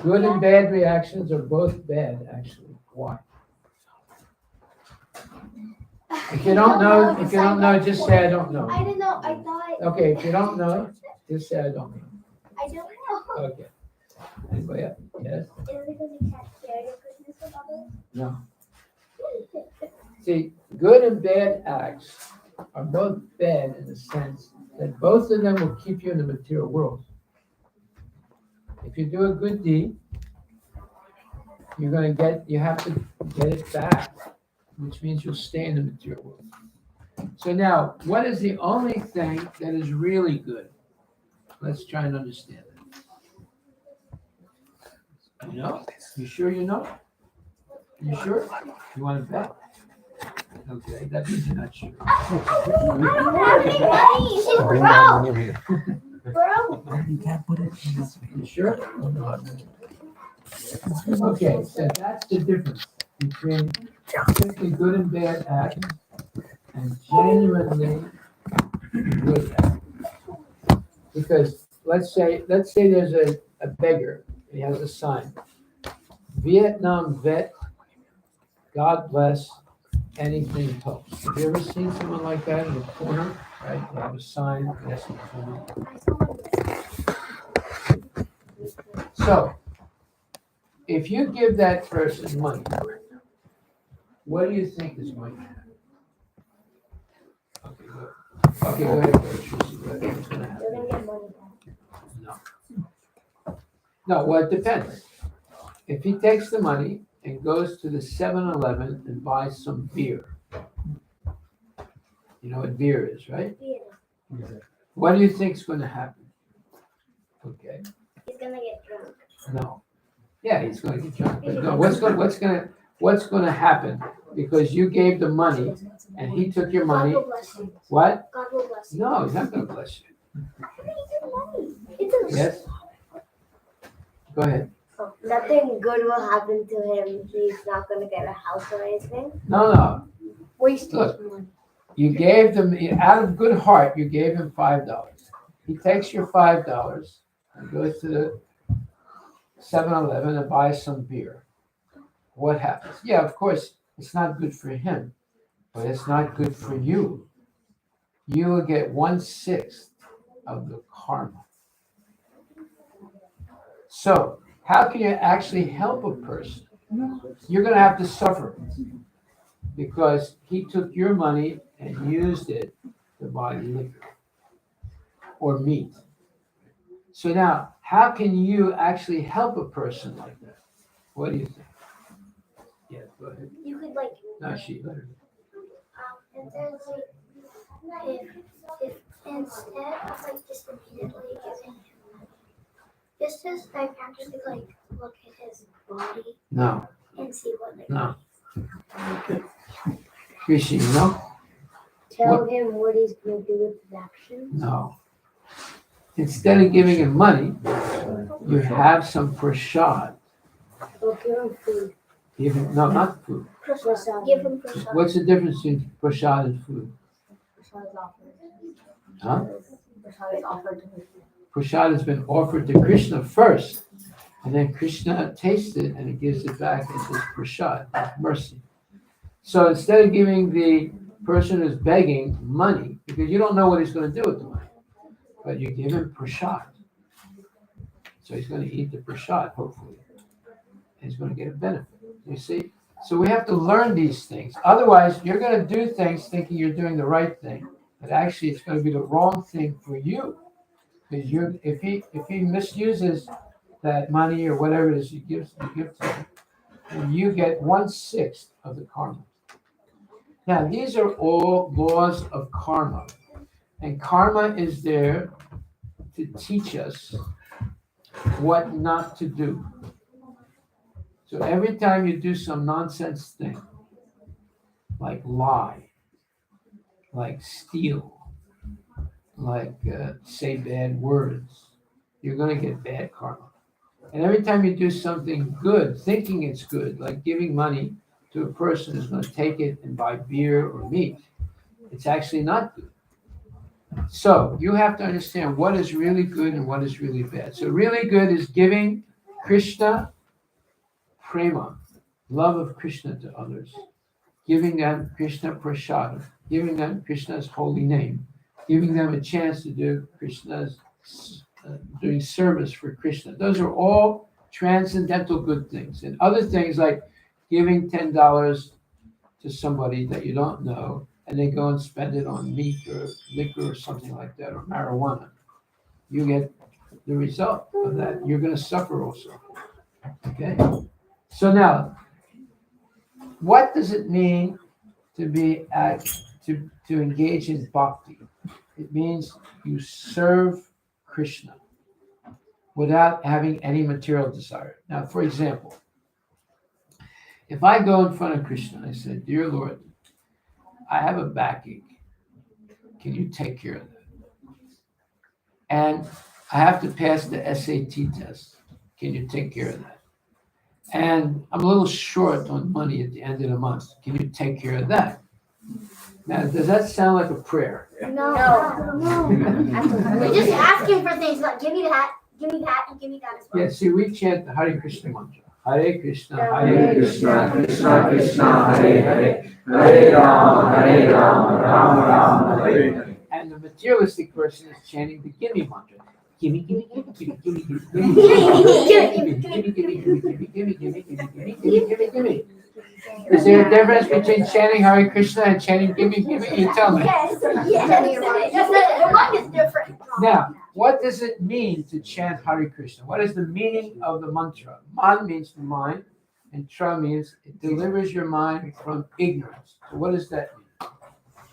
Good and bad reactions are both bad, actually. Why? If you don't know, just say I don't know. I don't know. I thought. Okay, if you don't know, just say I don't know. I don't know. Okay. Anybody else? Yes? Is it because you can't share your goodness with others? No. See, good and bad acts are both bad in the sense that both of them will keep you in the material world. If you do a good deed, you have to get it back, which means you'll stay in the material world. So now, what is the only thing that is really good? Let's try and understand it. You know? You sure you know? You sure? You want to bet? Okay, that means you're not sure. You sure? Okay, so that's the difference between simply good and bad acts and genuinely good acts. Because let's say there's a beggar, he has a sign. Vietnam vet, God bless, anything helps. Have you ever seen someone like that in the corner? Right? They have a sign. Yes. So, if you give that person money, what do you think is going to happen? Okay, good. Okay, go ahead, Tracy. What do you think is going to happen? You're gonna get money back. No. No, well, it depends. If he takes the money and goes to the 7-Eleven and buys some beer, you know what beer is, right? Yeah. What do you think is going to happen? Okay. He's gonna get drunk. No. Yeah, he's going to get drunk. But no, what's going to happen? Because you gave the money and he took your God money. will bless you. What? God will bless you. No, he's not going to bless you. It's a Yes. Go ahead. Nothing good will happen to him. He's not gonna get a house or anything. No. Waste Look. his money. You gave them, out of good heart, you gave him $5. He takes your $5 and goes to the 7-Eleven and buys some beer. What happens? Yeah, of course, it's not good for him, but it's not good for you. You will get 1/6 of the karma. So, how can you actually help a person? You're going to have to suffer because he took your money and used it to buy liquor or meat. So now, how can you actually help a person like that? What do you think? Yeah, go ahead. You could No, she let her. and there's if instead of just immediately giving him money, just actually look at his body No, and see what no. Rishi, you know? tell him what he's gonna do with his actions. No. Instead of giving him money, you have some prasad. Or give him food. No, not food. Prasad. Give him prasad. What's the difference between prasad and food? Prasad is offered. Huh? Prasad is offered to him. Prasad has been offered to Krishna first, and then Krishna tastes it and he gives it back and says prasad, mercy. So instead of giving the person who's begging money, because you don't know what he's going to do with the money, but you give him prasad. So he's going to eat the prasad, hopefully. And he's going to get a benefit. You see? So we have to learn these things. Otherwise, you're going to do things thinking you're doing the right thing, but actually it's going to be the wrong thing for you. Because if he misuses that money or whatever it is you give to him, and you get 1/6 of the karma. Now, these are all laws of karma. And karma is there to teach us what not to do. So every time you do some nonsense thing, like lie, like steal, like say bad words, you're going to get bad karma. And every time you do something good, thinking it's good, like giving money to a person who's going to take it and buy beer or meat, it's actually not good. So you have to understand what is really good and what is really bad. So really good is giving Krishna prema, love of Krishna to others, giving them Krishna prasad, giving them Krishna's holy name, giving them a chance to do Krishna's doing service for Krishna. Those are all transcendental good things. And other things like giving $10 to somebody that you don't know, and they go and spend it on meat or liquor or something like that, or marijuana. You get the result of that. You're going to suffer also. Okay? So now, what does it mean to be to engage in bhakti? It means you serve Krishna without having any material desire. Now, for example, if I go in front of Krishna and I say, "Dear Lord, I have a backache. Can you take care of that? And I have to pass the SAT test. Can you take care of that? And I'm a little short on money at the end of the month. Can you take care of that?" Now, does that sound like a prayer? No. We're just asking for things like give me that, give me that, and give me that as well. Yeah, see, we chant the Hare Krishna mantra. Hare Krishna, Hare Krishna, Krishna Krishna, Hare Hare, Hare Rama, Rama Rama, Hare Hare. And the materialistic person is chanting the gimme mantra. Gimme, gimme, gimme, gimme, gimme, gimme, gimme, gimme, gimme, gimme, gimme, gimme, gimme. Is there a difference between chanting Hare Krishna and chanting gimme, gimme? You tell me. Yes. The one is different. Now, what does it mean to chant Hare Krishna? What is the meaning of the mantra? Man means mind, and tra means it delivers your mind from ignorance. So what does that mean?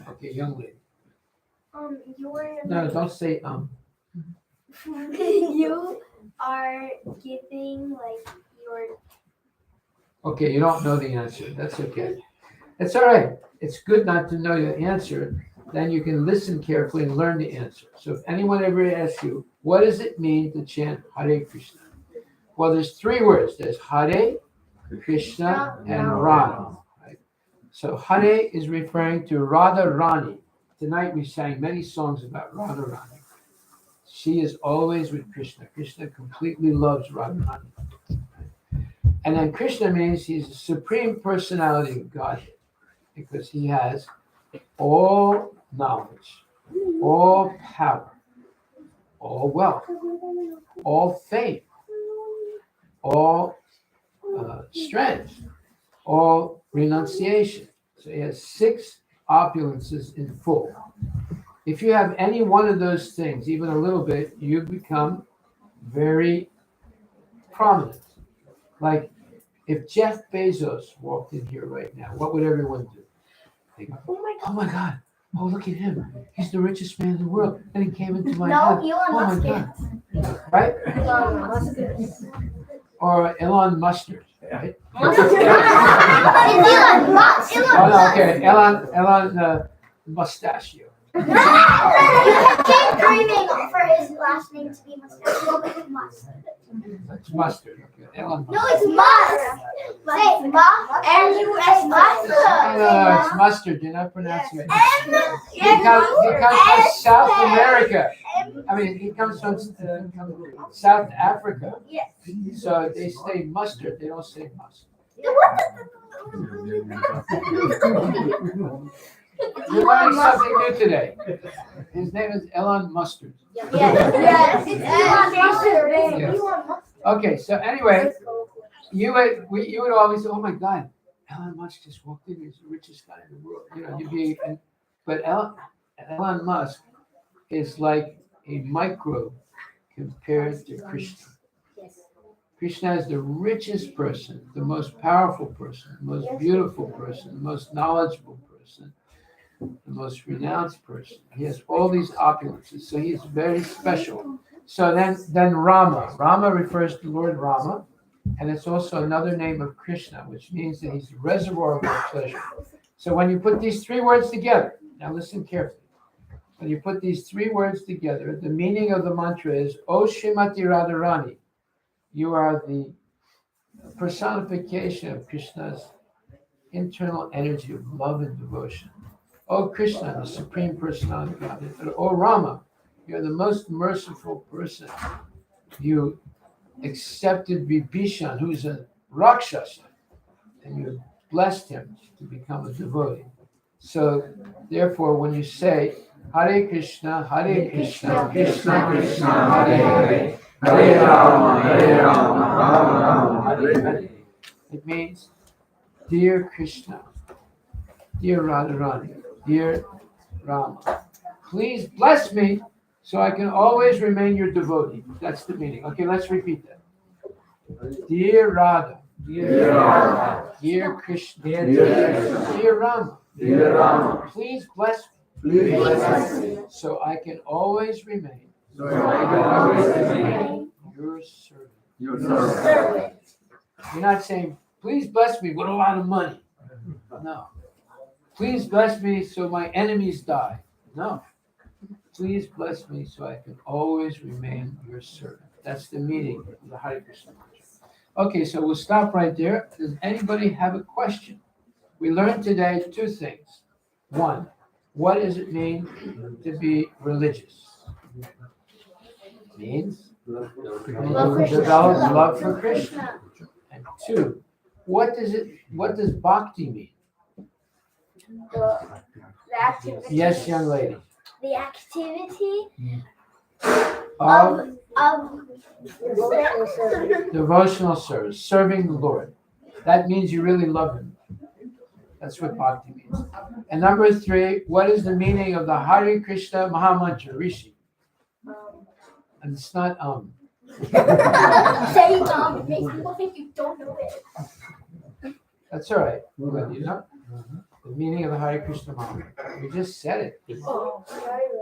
Okay, young lady. You're No, don't say you are giving like your. Okay, you don't know the answer. That's okay. It's all right. It's good not to know the answer. Then you can listen carefully and learn the answer. So if anyone ever asks you, what does it mean to chant Hare Krishna? Well, there's 3 words. There's Hare, Krishna, and Radha. Right? So Hare is referring to Radha Rani. Tonight we sang many songs about Radha Rani. She is always with Krishna. Krishna completely loves Radha Rani. And then Krishna means he's the supreme personality of Godhead because he has all knowledge, all power, all wealth, all faith, all strength, all renunciation. So he has 6 opulences in full. If you have any one of those things, even a little bit, you become very prominent. Like if Jeff Bezos walked in here right now, what would everyone do? They go, "Oh my God. Oh, look at him. He's the richest man in the world." And he came into my house. Elon Oh my Musk. God. Right? Elon Musk. Or Elon Mustard, right? Elon Musk. Oh, no, okay. Elon Mustachio. You keep dreaming for his last name to be Musk. It's mustard. Okay. Elon No, Mustard. it's Musk. Say Musk. M-U-S. No, it's mustard. You're not pronouncing it. He comes from South America. I mean, he comes from South Africa. Yes. So they say mustard. They don't say mustard. You're learning something new today. His name is Elon Mustard. Yes. It's Elon Yes. Musk. Okay, so anyway, you would always say, "Oh my God, Elon Musk just walked in. He's the richest guy in the world." You know, but Elon Musk is like a microbe compared to Krishna. Krishna is the richest person, the most powerful person, the most beautiful person, the most knowledgeable person, the most renounced person. He has all these opulences, so he is very special. So then Rama refers to Lord Rama, and it's also another name of Krishna, which means that he's the reservoir of our pleasure. So when you put these three words together, now listen carefully. When you put these three words together, the meaning of the mantra is, O Srimati Radharani, you are the personification of Krishna's internal energy of love and devotion. O Krishna, the Supreme Personality of Godhead. O Rama, you're the most merciful person. You accepted Vibhishan, who's a Rakshasa, and you blessed him to become a devotee. So, therefore, when you say Hare Krishna, Krishna Krishna, Hare Hare, Hare Rama, Rama Rama, Hare Hare. it means, dear Krishna, dear Radharani, dear Rama, please bless me so I can always remain your devotee. That's the meaning. Okay, let's repeat that. Dear Radha, Dear Rama, dear Krishna, dear Rama, Rama, please bless please bless me, me so I can always remain so I can always remain your servant. your servant. You're not saying, please bless me with a lot of money. No. Please bless me so my enemies die. No. Please bless me so I can always remain your servant. That's the meaning of the Hare Krishna mantra. Okay, so we'll stop right there. Does anybody have a question? We learned today two things. One, what does it mean to be religious? It means develop love for Krishna. And two, what does bhakti mean? The activity. Yes, young lady. The activity Of of devotional service, serving the Lord. That means you really love Him. That's what bhakti means. And number three, what is the meaning of the Hare Krishna Mahamantra, Rishi? And it's not saying makes people think you don't know it. That's all right. But you know the meaning of the Hare Krishna Mahamantra. We just said it.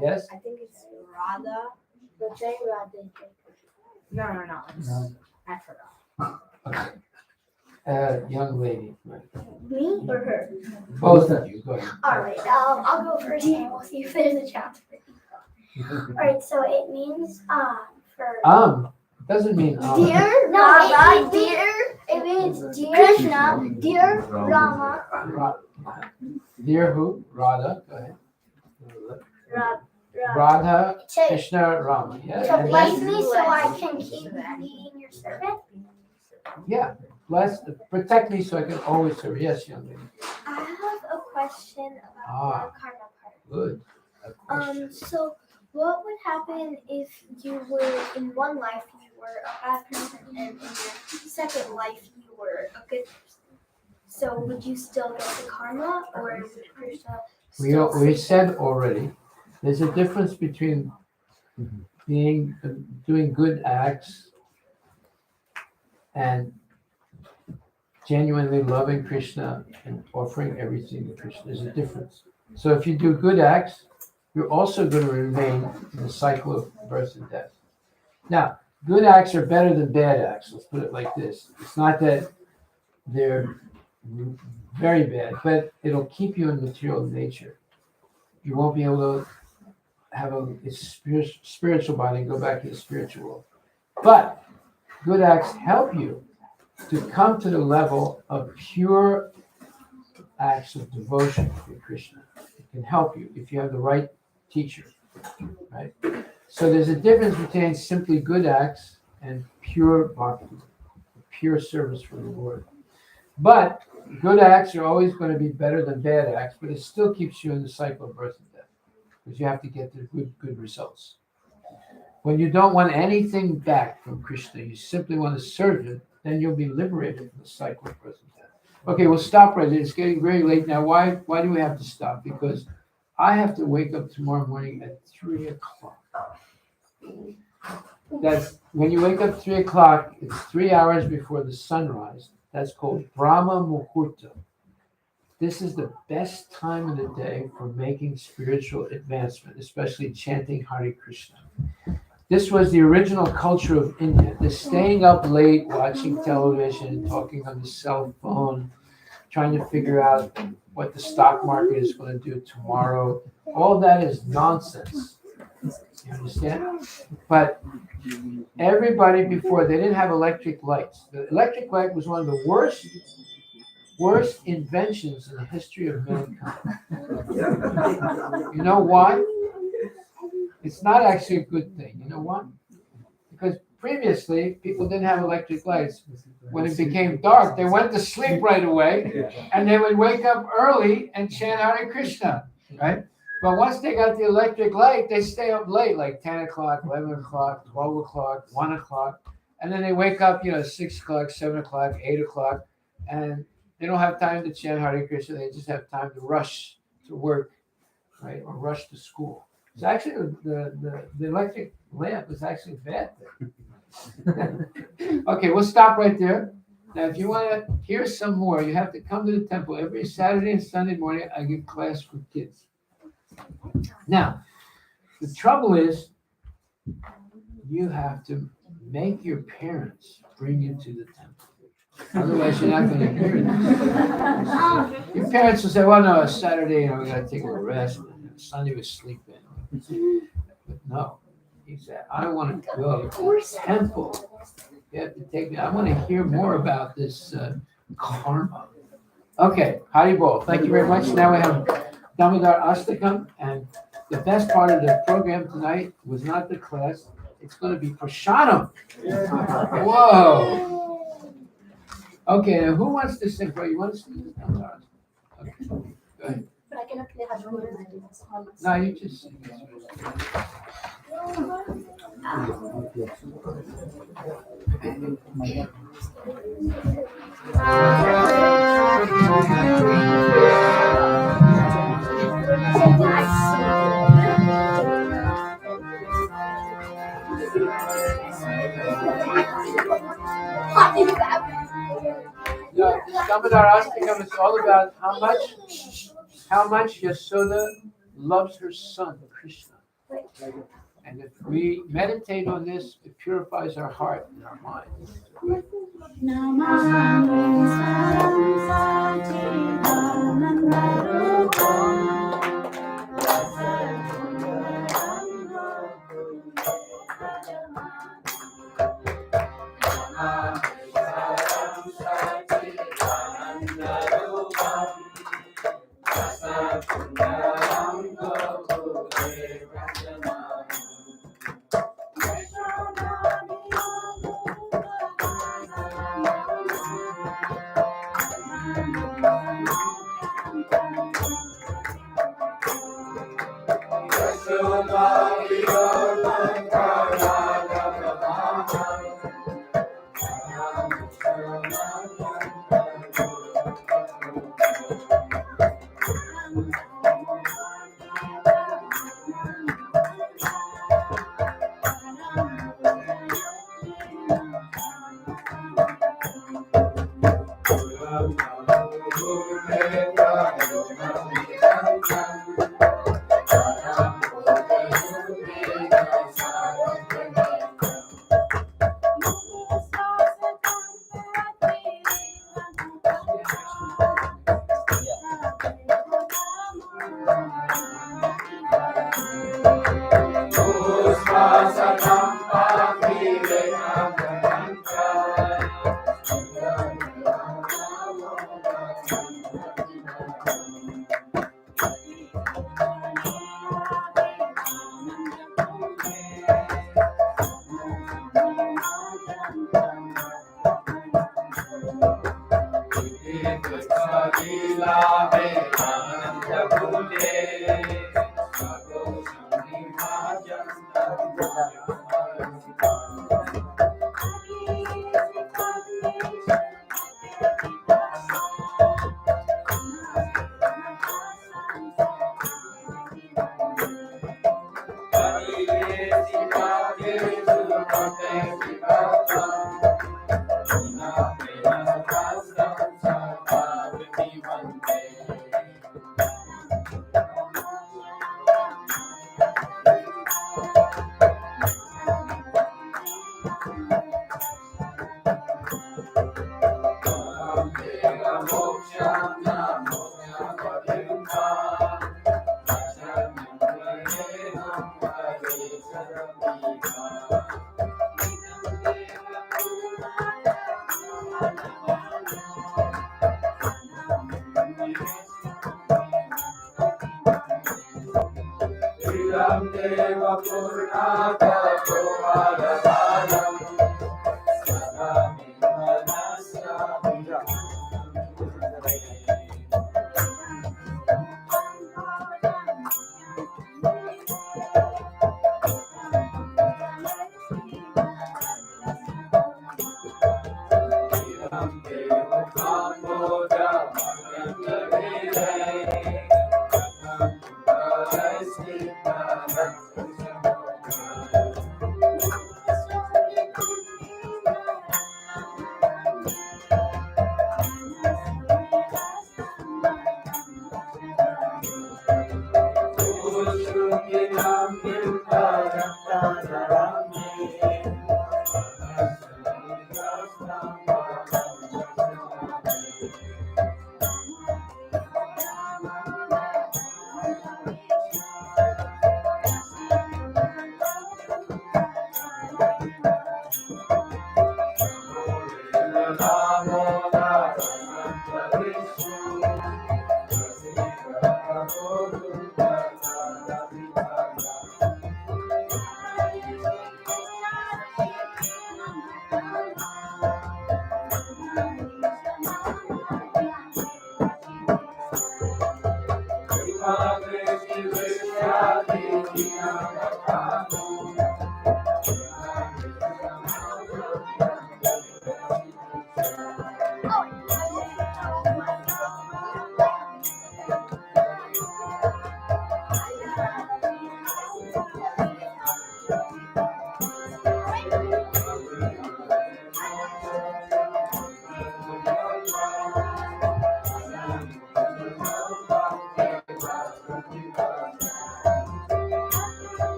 Yes? I think it's Radha. But say Radha. No. I forgot. Young lady. Me or her? Both of you. Go ahead. Alright, I'll go first and we'll see if there's a chance for you. Alright, so it means for Doesn't mean dear Radha, it means dear Krishna, dear Rama, Dear who? Radha. Go ahead. Radha. Radha, To Krishna, Rama. Yes. to And bless then, me so I can keep being your servant. yeah. Bless, protect me so I can always serve. Yes, young lady. I have a question about the karma part. Good. A question. So what would happen if you were in one life you were a bad person and in your second life you were a good person? So would you still get the karma or would Krishna still We said already, there's a difference between doing good acts and genuinely loving Krishna and offering everything to Krishna. There's a difference. So if you do good acts, you're also going to remain in the cycle of birth and death. Now, good acts are better than bad acts. Let's put it like this. It's not that they're very bad, but it'll keep you in material nature. You won't be able to have a spiritual body and go back to the spiritual world. But good acts help you to come to the level of pure acts of devotion to Krishna. It can help you if you have the right teacher, right? So there's a difference between simply good acts and pure bhakti, pure service for the Lord. But good acts are always going to be better than bad acts, but it still keeps you in the cycle of birth and death because you have to get the good results. When you don't want anything back from Krishna, you simply want to serve it, then you'll be liberated from the cycle of birth and death. Okay, we'll stop right there. It's getting very late now. Why do we have to stop? Because I have to wake up tomorrow morning at 3 o'clock. That's when you wake up 3 o'clock, it's 3 hours before the sunrise. That's called Brahma Muhurta. This is the best time of the day for making spiritual advancement, especially chanting Hare Krishna. This was the original culture of India. The staying up late, watching television, talking on the cell phone, trying to figure out what the stock market is going to do tomorrow. All that is nonsense. You understand? But everybody before, they didn't have electric lights. The electric light was one of the worst inventions in the history of mankind. You know why? It's not actually a good thing. You know why? Because previously, people didn't have electric lights. When it became dark, they went to sleep right away, and they would wake up early and chant Hare Krishna, right? But once they got the electric light, they stay up late, like 10 o'clock, 11 o'clock, 12 o'clock, 1 o'clock. And then they wake up, 6 o'clock, 7 o'clock, 8 o'clock, and they don't have time to chant Hare Krishna. They just have time to rush to work, right? Or rush to school. It's actually, the electric lamp is actually a bad thing. Okay, we'll stop right there. Now, if you want to hear some more, you have to come to the temple. Every Saturday and Sunday morning, I give class for kids. Now, the trouble is, you have to make your parents bring you to the temple. Otherwise, you're not going to hear it. Your parents will say, well, no, it's Saturday, we got to take a little rest. Sunday was sleeping. But no, he said, I want to go to the temple. You have to take me. I want to hear more about this karma. Okay, Haribol, thank you very much. Now we have Damodar Astakam, and the best part of the program tonight was not the class, it's going to be Prashanam. Whoa. Okay, now who wants to sing? You want to sing? Okay, go ahead. But I cannot play Harivilas. No, you just sing. Yeah, Damodar Astakam is all about how much Yasoda loves her son, Krishna. And if we meditate on this, it purifies our heart and our mind. लीला में आनंद भूले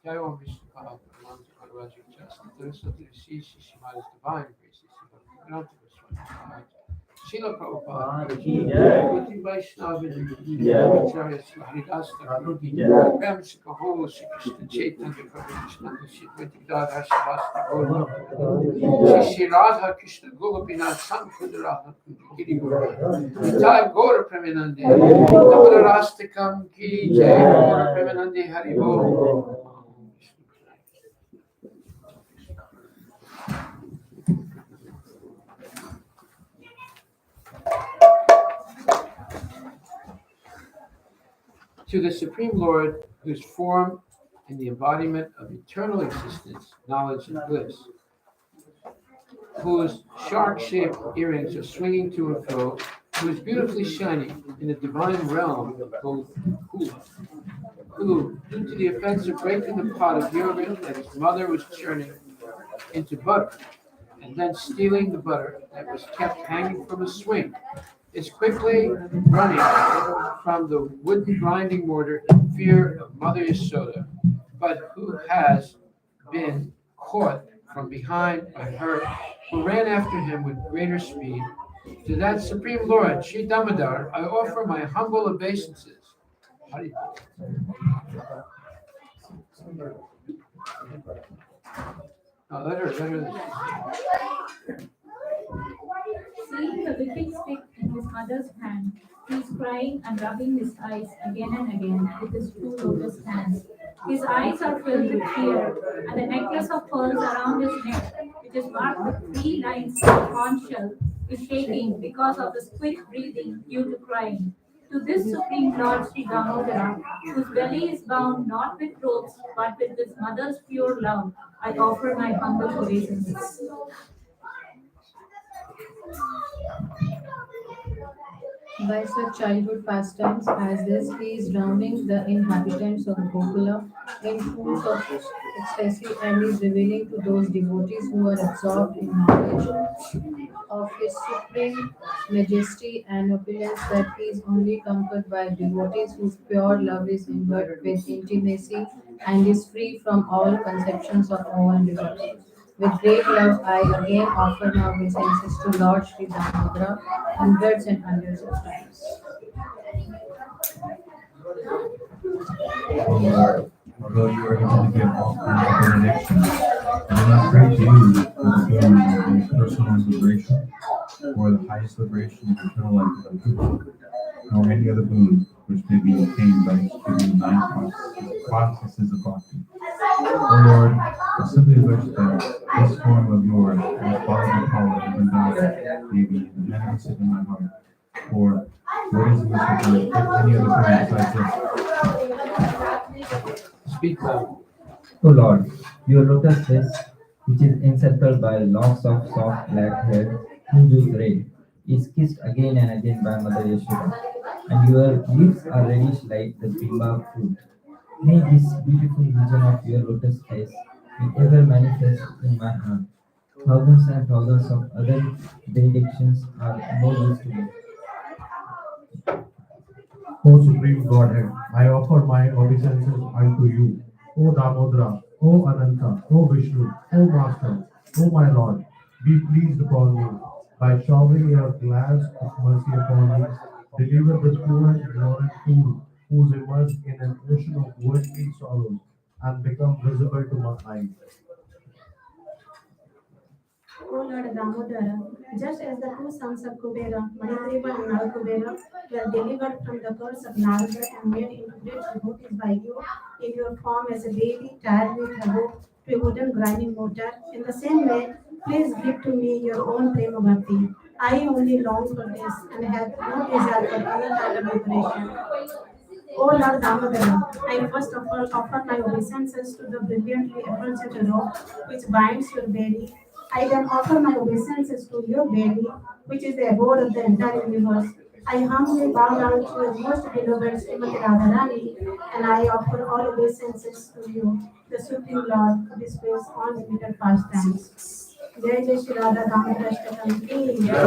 Jai Om Vishnu Pada Maharaj Saraswati Shishi Shimada's divine graces, Granta Goswami, Srila Prabhupada, Gautam Vaishnava, Acharya Harivilas, Ramsika Ho, Shri Krishna Chaitanya Prabhu Krishna, Shri Radha Shavasana Gaura, Shri Radha Krishna Gopinath Sankudara Giri Guru, Jai Gaura Premanande, Damodar Rastakam Ki Jai Gaura Premanande Haribo. To the Supreme Lord, whose form and the embodiment of eternal existence, knowledge, and bliss, whose shark-shaped earrings are swinging to and fro, who is beautifully shining in the divine realm, who, due to the effects of breaking the pot of yogurt that his mother was churning into butter, and then stealing the butter that was kept hanging from a swing, is quickly running from the wooden grinding mortar in fear of Mother Yasoda, but who has been caught from behind by her, who ran after him with greater speed, To that Supreme Lord, Sri Damodar, I offer my humble obeisances. Harivilas. No, let her. Seeing the wicked stick in his mother's hand, he is crying and rubbing his eyes again and again with his two lotus hands. His eyes are filled with fear, and the necklace of pearls around his neck, which is marked with 3 lines of conch shell, is shaking because of the quick breathing due to crying. To this Supreme Lord Sri Damodara, whose belly is bound not with ropes but with his mother's pure love, I offer my humble obeisances. By such childhood pastimes as this, he is drowning the inhabitants of Gokula in pools of ecstasy and is revealing to those devotees who are absorbed in knowledge of his supreme majesty and opulence that he is only conquered by devotees whose pure love is imbued with intimacy and is free from all conceptions of awe and reverence. With great love, I again offer my obeisances to Lord Sri Damodara hundreds and hundreds of times. O Lord, although you are able to give all kinds of benedictions, I do not pray to you for the boon of any personal liberation, or the highest liberation of eternal life without truth, nor any other boon which may be obtained by executing the 9 processes of bhakti. O Lord, I simply wish that this form of yours, as bodily power and endowment, may be manifested in my heart. For what is the use of any other thing besides this? Speak loud. O Lord, your lotus face, which is encircled by locks of soft black hair, tinged with red, is kissed again and again by Mother Yashoda, and your lips are reddish like the bimba fruit. May this beautiful vision of your lotus face be ever manifest in my heart. Thousands and thousands of other benedictions are no use to me. O Supreme Godhead, I offer my obeisances unto you. O Damodara, O Ananta, O Vishnu, O Master, O my Lord, be pleased upon me. By showering your glass of mercy upon me, deliver this poor ignorant fool who is immersed in an ocean of worldly sorrows and become visible to my eyes. O Lord Damodara, just as the 2 sons of Kubera, Manitriva and Nalakubera, were delivered from the curse of Narada and made into great devotees by you in your form as a baby tied with a rope to a wooden grinding mortar, in the same way, please give to me your own prema bhakti. I only long for this and have no desire for other kind of liberation. O Lord Damodara, I first of all offer my obeisances to the brilliantly effulgent robe which binds your belly. I then offer my obeisances to your belly, which is the abode of the entire universe. I humbly bow down to your most beloved Srimati Radharani, and I offer all obeisances to you, the Supreme Lord, who displays unlimited pastimes. Jai Jai Shri Radha Damodar Ashtakam ki Jai.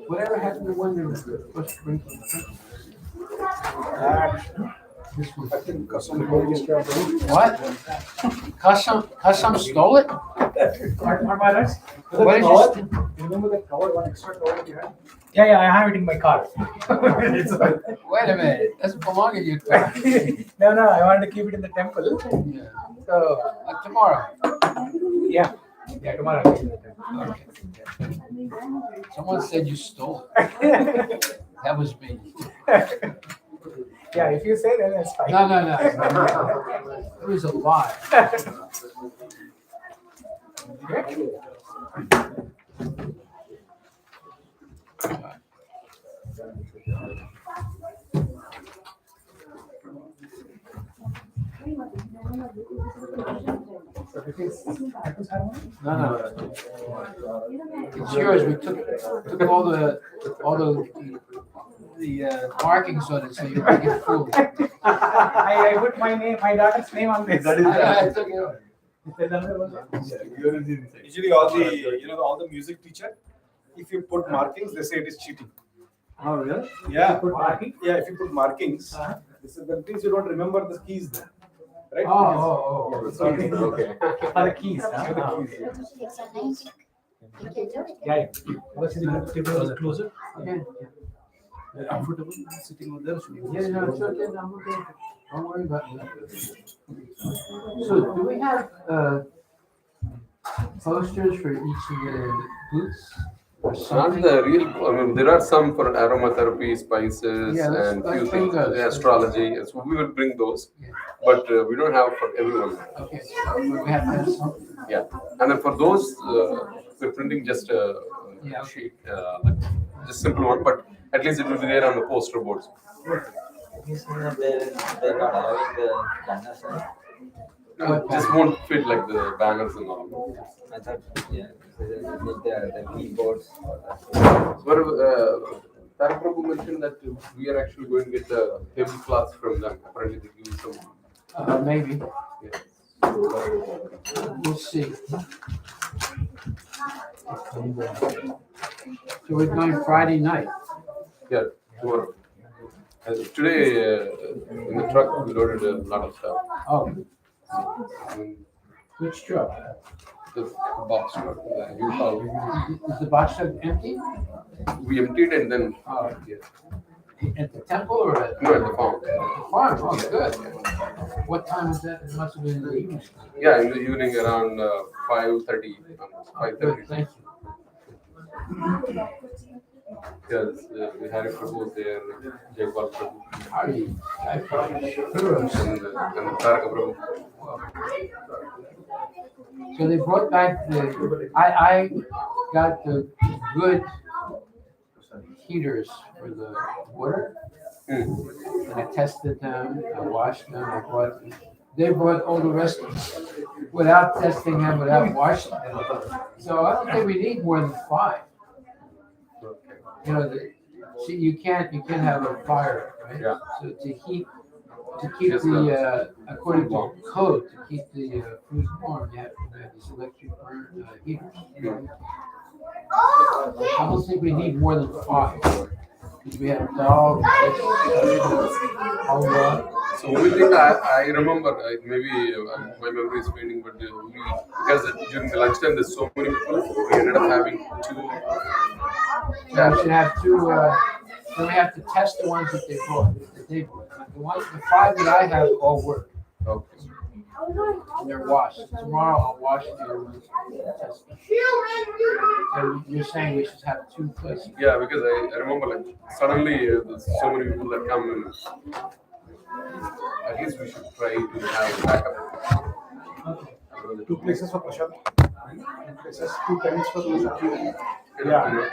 Whatever happened to when they were first drinking? This one, I think Kasam Holy What? Kasam stole it? Maharaj? What is it? You remember that cover, one extra cover you had? Yeah, I have it in my car. Wait a minute, doesn't belong in your car. No, I wanted to keep it in the temple. Yeah. So, Tomorrow. yeah, tomorrow I'll keep it in the temple. Someone said you stole it. That was me. Yeah, if you say that, that's fine. No. It was a lie. So this is No. It's yours. We took all the markings on it, so you make it full. I put my daughter's name on this. That is I took it out. Usually all the music teacher, if you put markings, they say it is cheating. Oh, really? Yeah. If you put markings, this is the things you don't remember the keys there. Right? Oh. Okay. For the keys. For the keys. Yeah. Closer. Okay. Comfortable sitting over there. Yeah, no, it's okay. I'm okay. Don't worry about it. So, do we have posters for each of the booths? Or Not something? the real, I mean, there are some for aromatherapy, spices, Yeah, and let's few bring things, those. astrology. So we will bring those, Yeah. but we don't have for everyone. Okay, so we have to have some. Yeah, and then for those, we're printing just a Yeah. sheet, like just simple one, but at least it will be there on the poster boards. They're not allowing the banners, right? It just won't fit like the banners and all. I thought, yeah, the keyboards or that. But Tarak Prabhu mentioned that we are actually going to get the tablecloths from them. Apparently, they give some. Maybe. Yeah. We'll see. So we're going Friday night. Yeah, tomorrow. Today, in the truck, we loaded a lot of stuff. Oh, I mean, which truck? the box truck, the U-Haul. Is the box truck empty? We emptied and then, Oh, yeah. at the temple or at No, at the farm. the farm? Oh, good. What time was that? It must have been in the evening. Yeah, in the evening around 5:30. 5:30. Good, thank you. Yes, the Hari Prabhu was there, Jaipal Prabhu, Hari, I probably sure. and Tarak Prabhu. So they brought back I got the good heaters for the water. And I tested them, I washed them, they brought all the rest without testing them, without washing them. So I don't think we need more than 5. You know, see, you can't have a fire, right? Yeah. So to keep the, according to code, to keep the food warm, you have to have these electric heaters. I don't think we need more than 5. Because we have dogs, So only thing I remember, maybe my memory is fading, but because during the lunchtime there's so many people, we ended up having 2. Yeah, we should have 2, then we have to test the ones that they brought. The 5 that I have all work. Okay. And they're washed. Tomorrow I'll wash the other ones. Test them. So you're saying we should have 2 places? Yeah, because I remember like suddenly there's so many people that come and at least we should try to have backup. 2 places for Prashad. 2 places, 2 times for Prashad. Yeah.